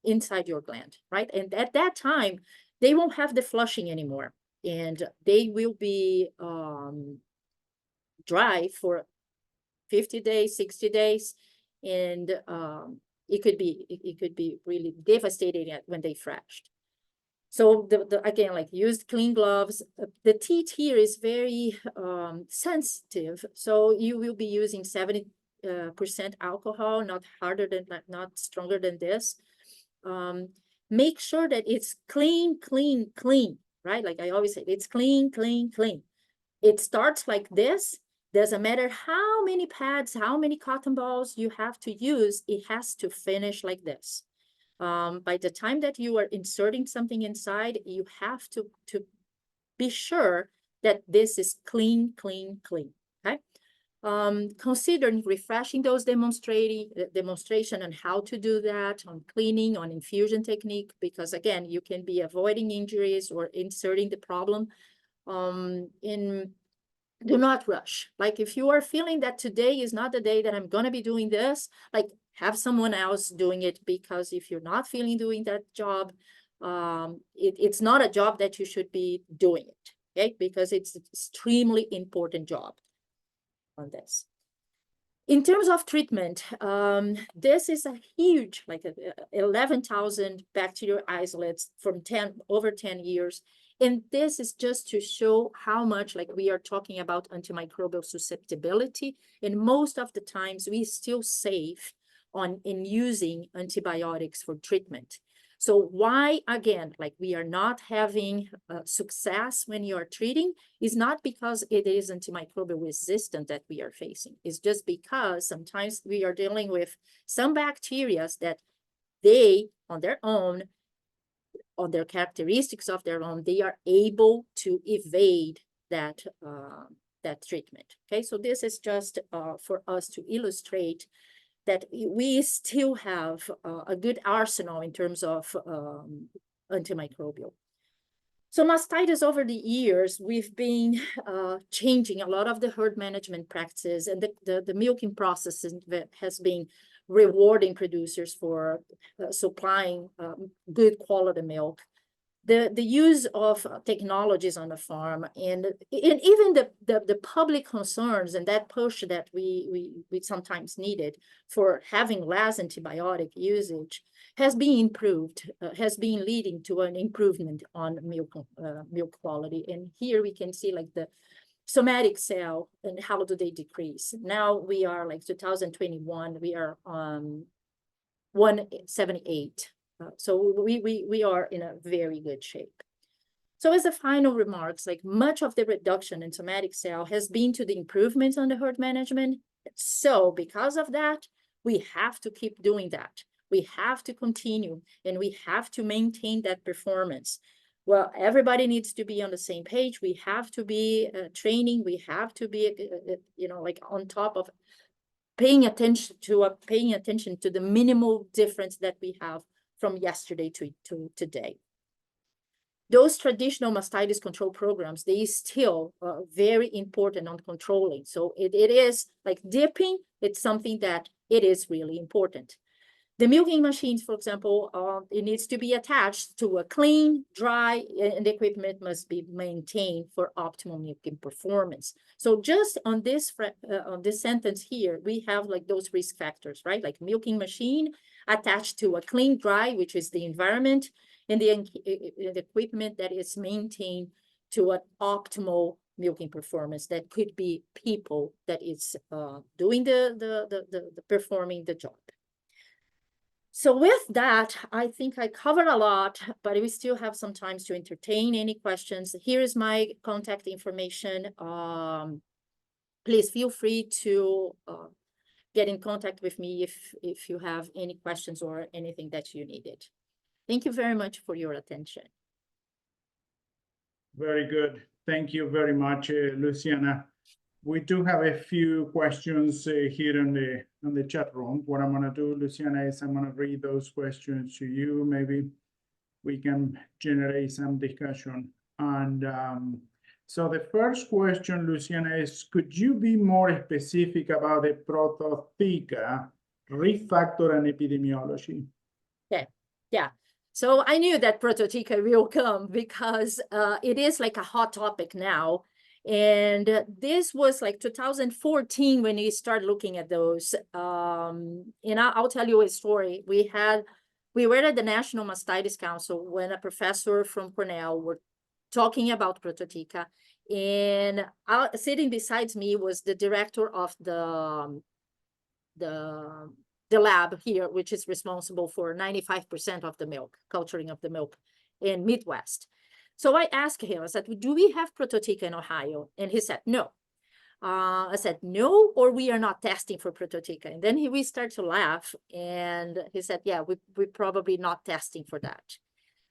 inside your gland, right? And at that time, they won't have the flushing anymore, and they will be dry for 50 days, 60 days, and it could be really devastating when they thrashed. So again, like, use clean gloves. The teat here is very sensitive, so you will be using 70% alcohol, not stronger than this. Make sure that it's clean, right? Like I always say, it's clean. It starts like this. Doesn't matter how many pads, how many cotton balls you have to use, it has to finish like this. By the time that you are inserting something inside, you have to be sure that this is clean, okay? considering refreshing those demonstration on how to do that, on cleaning, on infusion technique, because again, you can be avoiding injuries or inserting the problem. Do not rush. Like if you are feeling that today is not the day that I'm gonna be doing this, like have someone else doing it, because if you're not feeling doing that job, it's not a job that you should be doing it, okay? Because it's an extremely important job on this. In terms of treatment, this is a huge, like 11,000 bacterial isolates from over 10 years. And this is just to show how much, like we are talking about antimicrobial susceptibility. And most of the times we still save in using antibiotics for treatment. So why, again, like we are not having success when you are treating is not because it is antimicrobial resistant that we are facing. It's just because sometimes we are dealing with some bacteria that they, on their own, on their characteristics of their own, they are able to evade that, that treatment. Okay, so this is just for us to illustrate that we still have a good arsenal in terms of antimicrobial. So mastitis, over the years, we've been changing a lot of the herd management practices, and the milking process that has been rewarding producers for supplying good quality milk. The use of technologies on the farm, and even the public concerns and that push that we sometimes needed for having less antibiotic usage has been improved, has been leading to an improvement on milk quality. And here we can see like the somatic cell and how do they decrease. Now we are like 2021, we are 178. So we are in a very good shape. So as a final remarks, like much of the reduction in somatic cell has been to the improvements on the herd management. So because of that, we have to keep doing that. We have to continue, and we have to maintain that performance. Well, everybody needs to be on the same page. We have to be training. We have to be, like on top of paying attention to the minimal difference that we have from yesterday to today. Those traditional mastitis control programs, they still are very important on controlling. So it is like dipping, it's something that it is really important. The milking machines, for example, it needs to be attached to a clean, dry, and the equipment must be maintained for optimal milking performance. So just on this sentence here, we have like those risk factors, right? Like milking machine attached to a clean, dry, which is the environment, and the equipment that is maintained to an optimal milking performance. That could be people that is doing performing the job. So with that, I think I covered a lot, but we still have some time to entertain any questions. Here is my contact information. Please feel free to get in contact with me if you have any questions or anything that you needed. Thank you very much for your attention. Very good. Thank you very much, Luciana. We do have a few questions here on the chat room. What I'm going to do, Luciana, is I'm going to read those questions to you. Maybe we can generate some discussion. And so the first question, Luciana, is could you be more specific about the Prototheca risk factor and epidemiology? Okay, yeah. So I knew that Prototheca will come because it is like a hot topic now. And this was like 2014 when we started looking at those. And I'll tell you a story. We were at the National Mastitis Council when a professor from Cornell were talking about Prototheca. And sitting beside me was the director of the lab here, which is responsible for 95% of the milk, culturing of the milk in Midwest. So I asked him, I said, do we have Prototheca in Ohio? And he said, no. I said, no, or we are not testing for Prototheca. And then we started to laugh, and he said, yeah, we're probably not testing for that.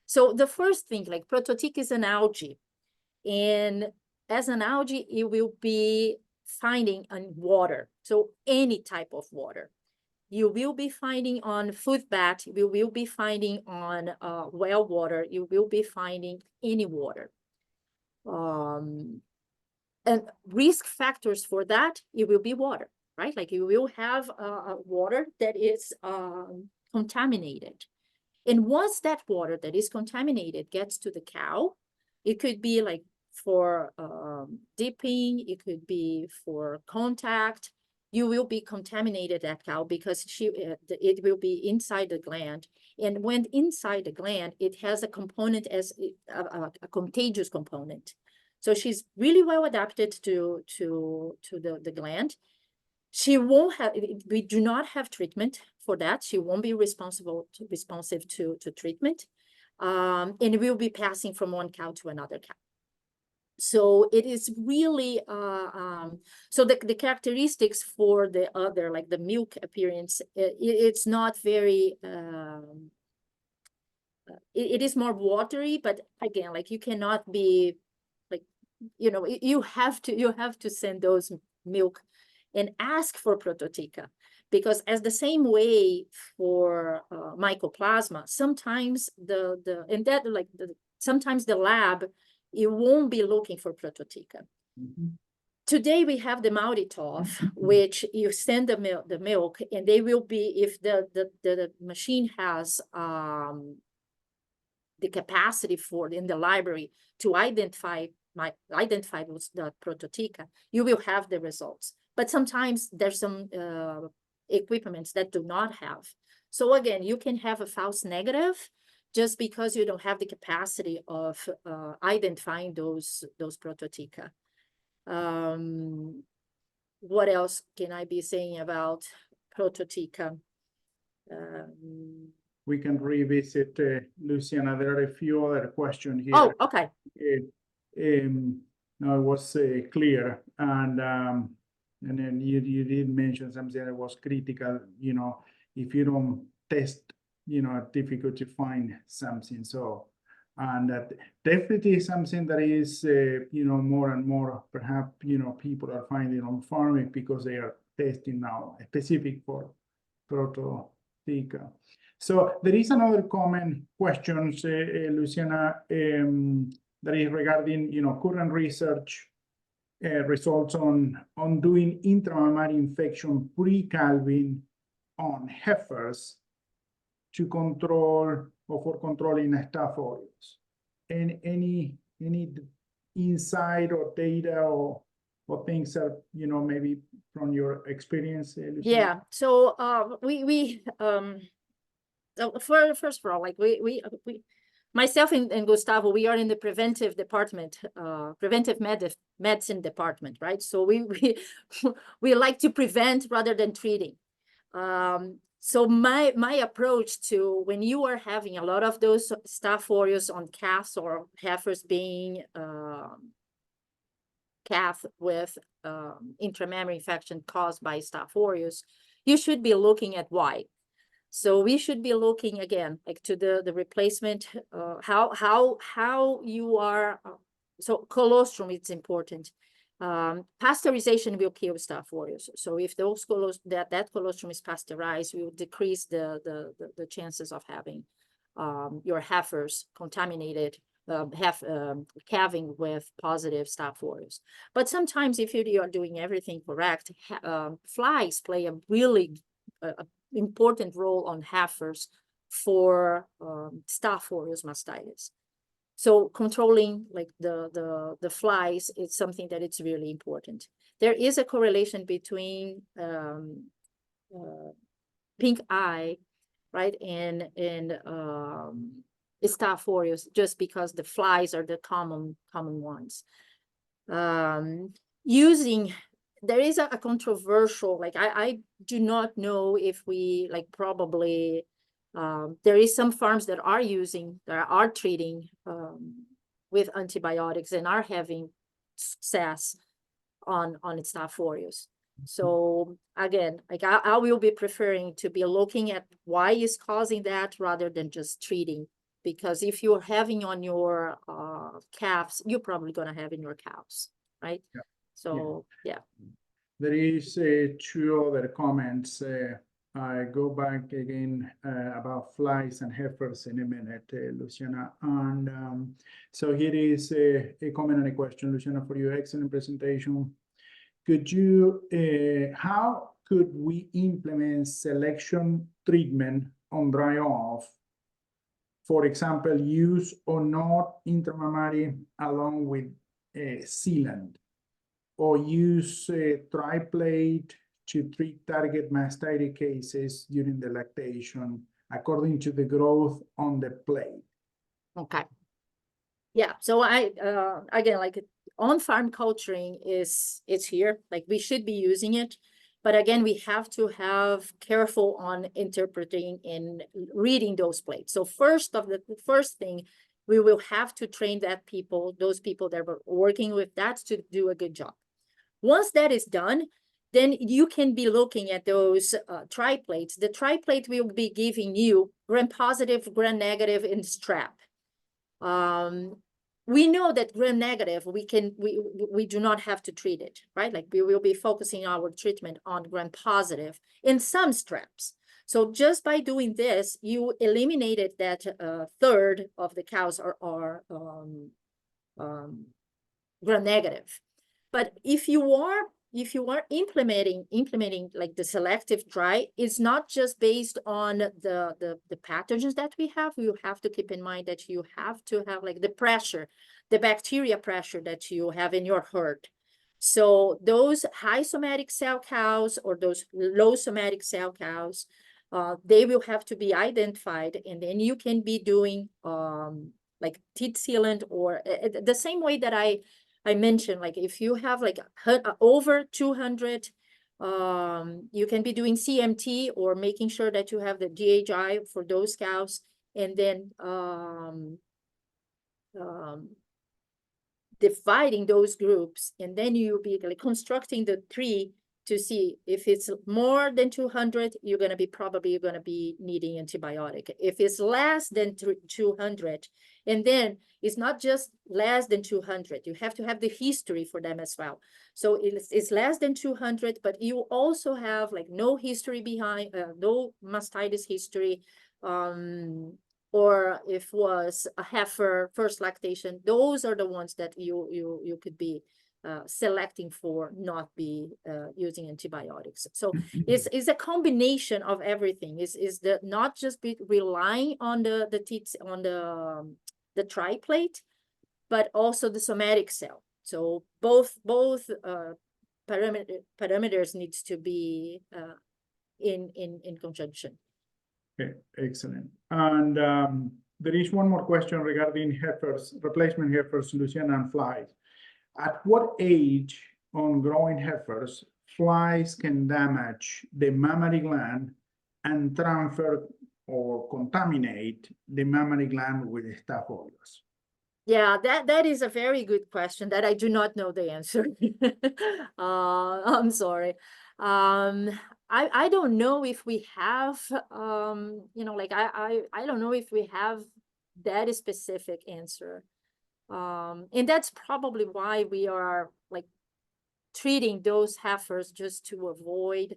So the first thing, like Prototheca is an algae. And as an algae, it will be finding on water. So any type of water. You will be finding on food bath, you will be finding on well water, you will be finding any water. And risk factors for that, it will be water, right? Like you will have water that is contaminated. And once that water that is contaminated gets to the cow, it could be like for dipping, it could be for contact, you will be contaminated that cow because it will be inside the gland. And when inside the gland, it has a component as a contagious component. So she's really well adapted to the gland. She won't have, we do not have treatment for that. She won't be responsive to treatment. And it will be passing from one cow to another cow. So it is really, so the characteristics for the other, like the milk appearance, it's not very, it is more watery, but again, like you cannot be, like, you know, you have to send those milk and ask for prototica, because as the same way for mycoplasma, sometimes sometimes the lab, it won't be looking for prototica. Today we have the Mastitis, which you send the milk, and they will be, if the machine has the capacity for in the library to identify the prototica, you will have the results. But sometimes there's some equipments that do not have. So again, you can have a false negative just because you don't have the capacity of identifying those prototica. What else can I be saying about prototica? We can revisit, Luciana. There are a few other questions here. Oh, okay. No, it was clear, and then you did mention something that was critical. You know, if you don't test, you know, it's difficult to find something. So, and that definitely is something that is, you know, more and more perhaps, you know, people are finding on farming because they are testing now specific for prototica. So there is another common question, Luciana, that is regarding, you know, current research results on doing intramammary infection pre-calving on heifers to control or for controlling Staph aureus. And any insight or data or things that, you know, maybe from your experience, Luciana? Yeah. So so first of all, like we myself and Gustavo, we are in the preventive department, preventive medicine department, right? So we like to prevent rather than treating. So my approach to when you are having a lot of those Staph aureus on calves or heifers being calf with intramammary infection caused by Staph aureus, you should be looking at why. So we should be looking again, like to the replacement, how you are. So colostrum, it's important. Pasteurization will kill Staph aureus. So if those that colostrum is pasteurized, we will decrease the chances of having your heifers contaminated, calving with positive Staph aureus. But sometimes if you are doing everything correct, flies play a really important role on heifers for Staph aureus mastitis. So controlling like the flies is something that it's really important. There is a correlation between pink eye, right, and Staph aureus, just because the flies are the common ones. There is a controversial, like I do not know if we like probably there is some farms that are treating with antibiotics and are having success on Staph aureus. So again, like I will be preferring to be looking at why is causing that rather than just treating, because if you're having on your calves, you're probably going to have in your cows, right? Yeah. So, yeah. There is two other comments. I go back again about flies and heifers in a minute, Luciana. And so here is a comment and a question, Luciana, for your excellent presentation. Could you, how could we implement selection treatment on dry off? For example, use or not intramammary along with sealant, or use triplate to treat target mastitis cases during the lactation according to the growth on the plate. Okay. Yeah, so I again, like on-farm culturing is here, like we should be using it, but again, we have to have careful on interpreting and reading those plates. So the first thing, we will have to train those people that were working with that to do a good job. Once that is done, then you can be looking at those triplates. The triplate will be giving you gram-positive, gram-negative, and strep. We know that gram-negative, we do not have to treat it, right? Like we will be focusing our treatment on gram-positive in some straps. So just by doing this, you eliminated that third of the cows are gram-negative. But if you are implementing like the selective dry, it's not just based on the pathogens that we have. You have to keep in mind that you have to have like the pressure, the bacteria pressure that you have in your herd. So those high somatic cell cows or those low somatic cell cows, they will have to be identified, and then you can be doing like teat sealant, or the same way that I mentioned, like if you have like over 200, you can be doing CMT or making sure that you have the DHI for those cows, and then dividing those groups, and then you'll be like constructing the tree to see if it's more than 200, you're going to be probably going to be needing antibiotic. If it's less than 200, and then it's not just less than 200, you have to have the history for them as well. So it's less than 200, but you also have like no history behind, no mastitis history, or if was a heifer first lactation, those are the ones that you could be selecting for not be using antibiotics. So it's a combination of everything. Is the not just be relying on the teats on the triplate, but also the somatic cell. So both parameters needs to be in conjunction. Okay, excellent. And there is one more question regarding heifers, replacement heifers, Luciana, and flies. At what age on growing heifers flies can damage the mammary gland and transfer or contaminate the mammary gland with Staph aureus? Yeah, that is a very good question that I do not know the answer. I'm sorry. I don't know if we have like I don't know if we have that specific answer. And that's probably why we are like treating those heifers just to avoid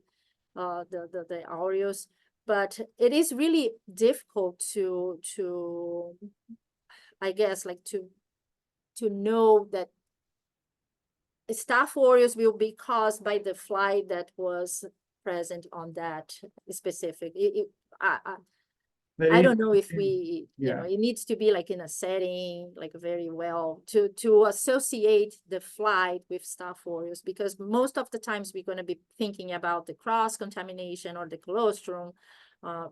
the aureus. But it is really difficult to I guess like to know that Staph aureus will be caused by the fly that was present on that specific. I don't know if we, it needs to be like in a setting, like very well to associate the fly with Staph aureus, because most of the times we're going to be thinking about the cross contamination or the colostrum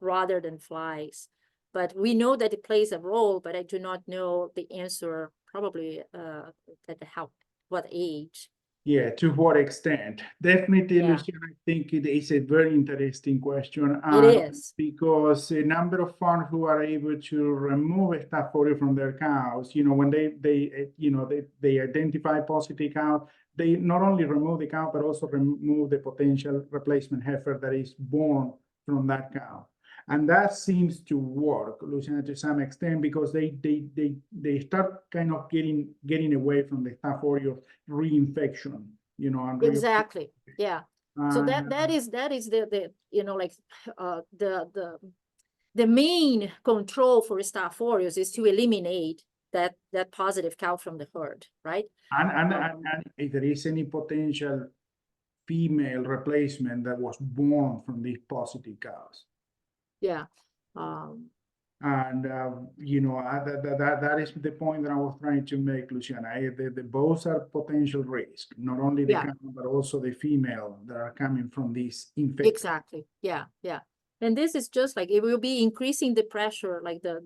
rather than flies. But we know that it plays a role, but I do not know the answer probably at what age. Yeah, to what extent? Definitely, Yeah. Luciana, I think it is a very interesting question. It is. Because a number of farms who are able to remove Staph aureus from their cows, when they identify positive cow, they not only remove the cow, but also remove the potential replacement heifer that is born from that cow. And that seems to work, Luciana, to some extent, because they start kind of getting away from the Staph aureus reinfection and Exactly. Yeah. So and, that is the like the main control for Staph aureus is to eliminate that positive cow from the herd, right? and if there is any potential female replacement that was born from these positive cows. Yeah. And that is the point that I was trying to make, Luciana. Both are potential risk, not only the cow, but also the female that are coming from this infection. Exactly. Yeah. Yeah. And this is just like it will be increasing the pressure, like the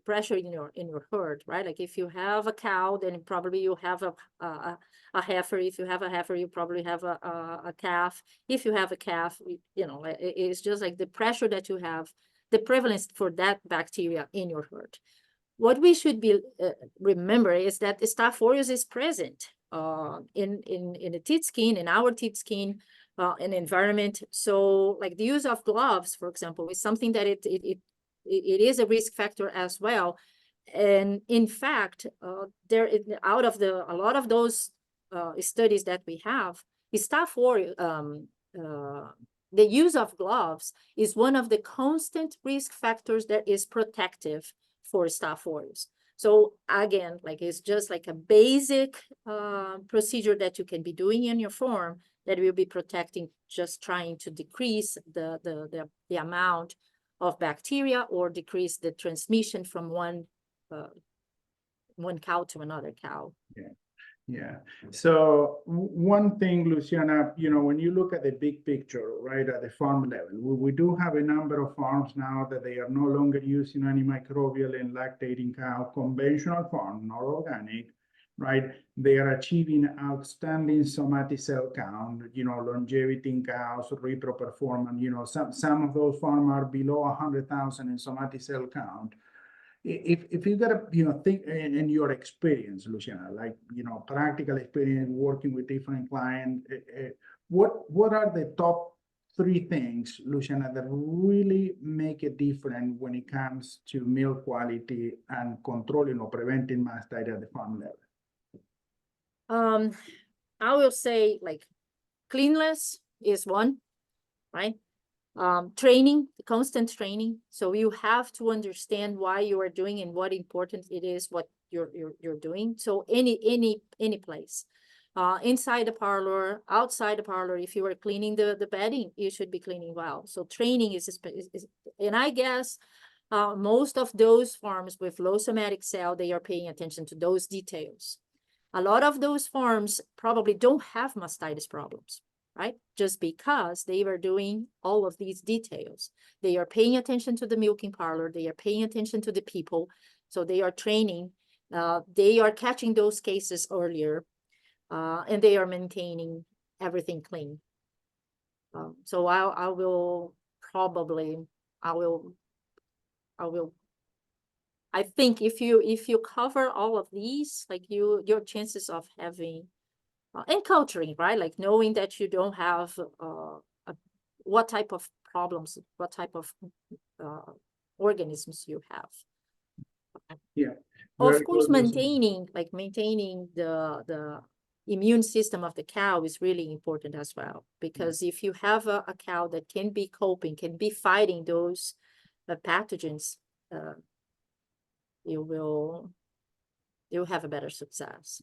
pressure in your herd, right? Like if you have a cow, then probably you have a heifer. If you have a heifer, you probably have a calf. If you have a calf, it's just like the pressure that you have, the prevalence for that bacteria in your herd. What we should be remember is that Staph aureus is present in the teat skin, in our teat skin, in environment. So like the use of gloves, for example, is something that it is a risk factor as well. And in fact, out of a lot of those studies that we have, Staph aureus, the use of gloves is one of the constant risk factors that is protective for Staph aureus. So again, like it's just like a basic procedure that you can be doing in your farm that will be protecting, just trying to decrease the amount of bacteria or decrease the transmission from one cow to another cow. Yeah. So one thing, Luciana, when you look at the big picture, right, at the farm level, we do have a number of farms now that they are no longer using antimicrobial and lactating cow, conventional farm, not organic, right? They are achieving outstanding somatic cell count, longevity in cows, repro performance, some of those farms are below 100,000 in somatic cell count. If you gotta think in your experience, Luciana, like practical experience working with different clients, what are the top 3 things, Luciana, that really make a difference when it comes to milk quality and controlling or preventing mastitis at the farm level? I will say like cleanliness is one, right? Training, constant training. So you have to understand why you are doing and what important it is, what you're doing. So any place, inside the parlor, outside the parlor, if you are cleaning the bedding, you should be cleaning well. So training is and I guess most of those farms with low somatic cell, they are paying attention to those details. A lot of those farms probably don't have mastitis problems, right? Just because they were doing all of these details. They are paying attention to the milking parlor. They are paying attention to the people. So they are training. They are catching those cases earlier, and they are maintaining everything clean. So I think if you cover all of these, like your chances of having and culturing, right? Like knowing that you don't have what type of problems, what type of organisms you have. Yeah. Of course, maintaining the immune system of the cow is really important as well, because if you have a cow that can be coping, can be fighting those pathogens, you'll have a better success.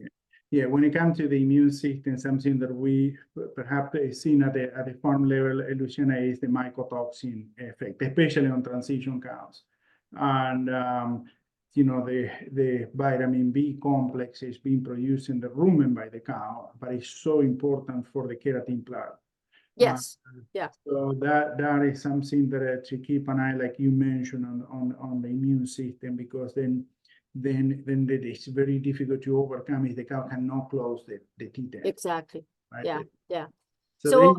Yeah, when it comes to the immune system, something that we perhaps seen at the farm level, Luciana, is the mycotoxin effect, especially on transition cows. And the vitamin B complex is being produced in the rumen by the cow, but it's so important for the keratin plant. Yes. Yeah. So that is something that to keep an eye, like you mentioned, on the immune system, because then it's very difficult to overcome if the cow cannot close the teat. Exactly. Right? Yeah. Yeah. So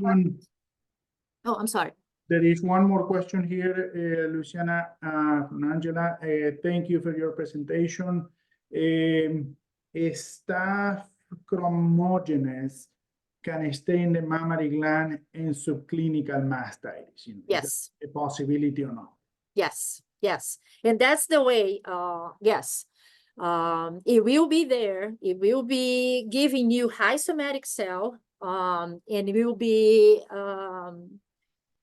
oh, I'm sorry. There is one more question here, Luciana, from Angela. Thank you for your presentation. Staph chromogenes can stay in the mammary gland in subclinical mastitis. Yes. Is that a possibility or not? Yes. Yes. And that's the way, yes. It will be there. It will be giving you high somatic cell, and it will be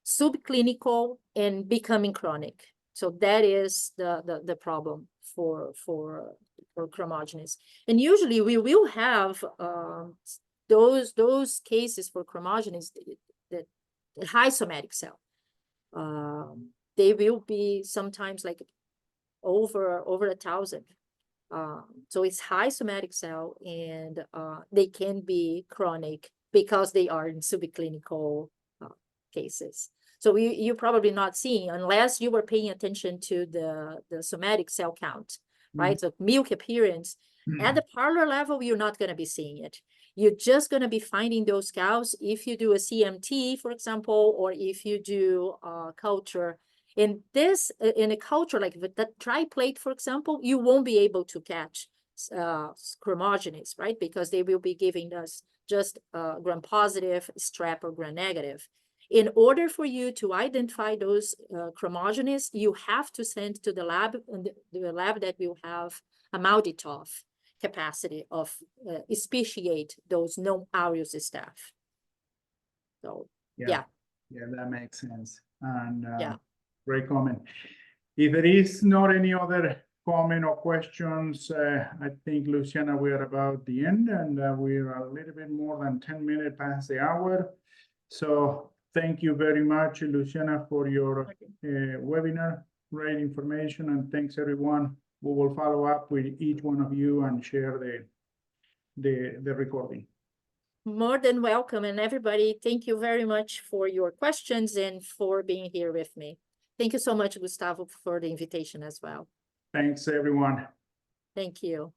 subclinical and becoming chronic. So that is the problem for chromogenes. And usually we will have those cases for chromogenes that high somatic cell. They will be sometimes like over 1,000. So it's high somatic cell, and they can be chronic because they are in subclinical cases. So you're probably not seeing, unless you were paying attention to the somatic cell count, right? So milk appearance. At the parlor level, you're not going to be seeing it. You're just going to be finding those cows if you do a CMT, for example, or if you do culture. In a culture like that dry plate, for example, you won't be able to catch chromogenes, right? Because they will be giving us just gram-positive, strep, or gram-negative. In order for you to identify those chromogenes, you have to send to the lab, and the lab that will have a MALDI-TOF capacity of speciate those non-aureus staph. So, yeah. Yeah, that makes sense. And yeah. great comment. If there is not any other comment or questions, I think, Luciana, we are about the end, and we're a little bit more than 10 minutes past the hour. So thank you very much, Luciana, for your webinar. Great information, and thanks everyone. We will follow up with each one of you and share the recording. More than welcome, and everybody, thank you very much for your questions and for being here with me. Thank you so much, Gustavo, for the invitation as well. Thanks, everyone. Thank you.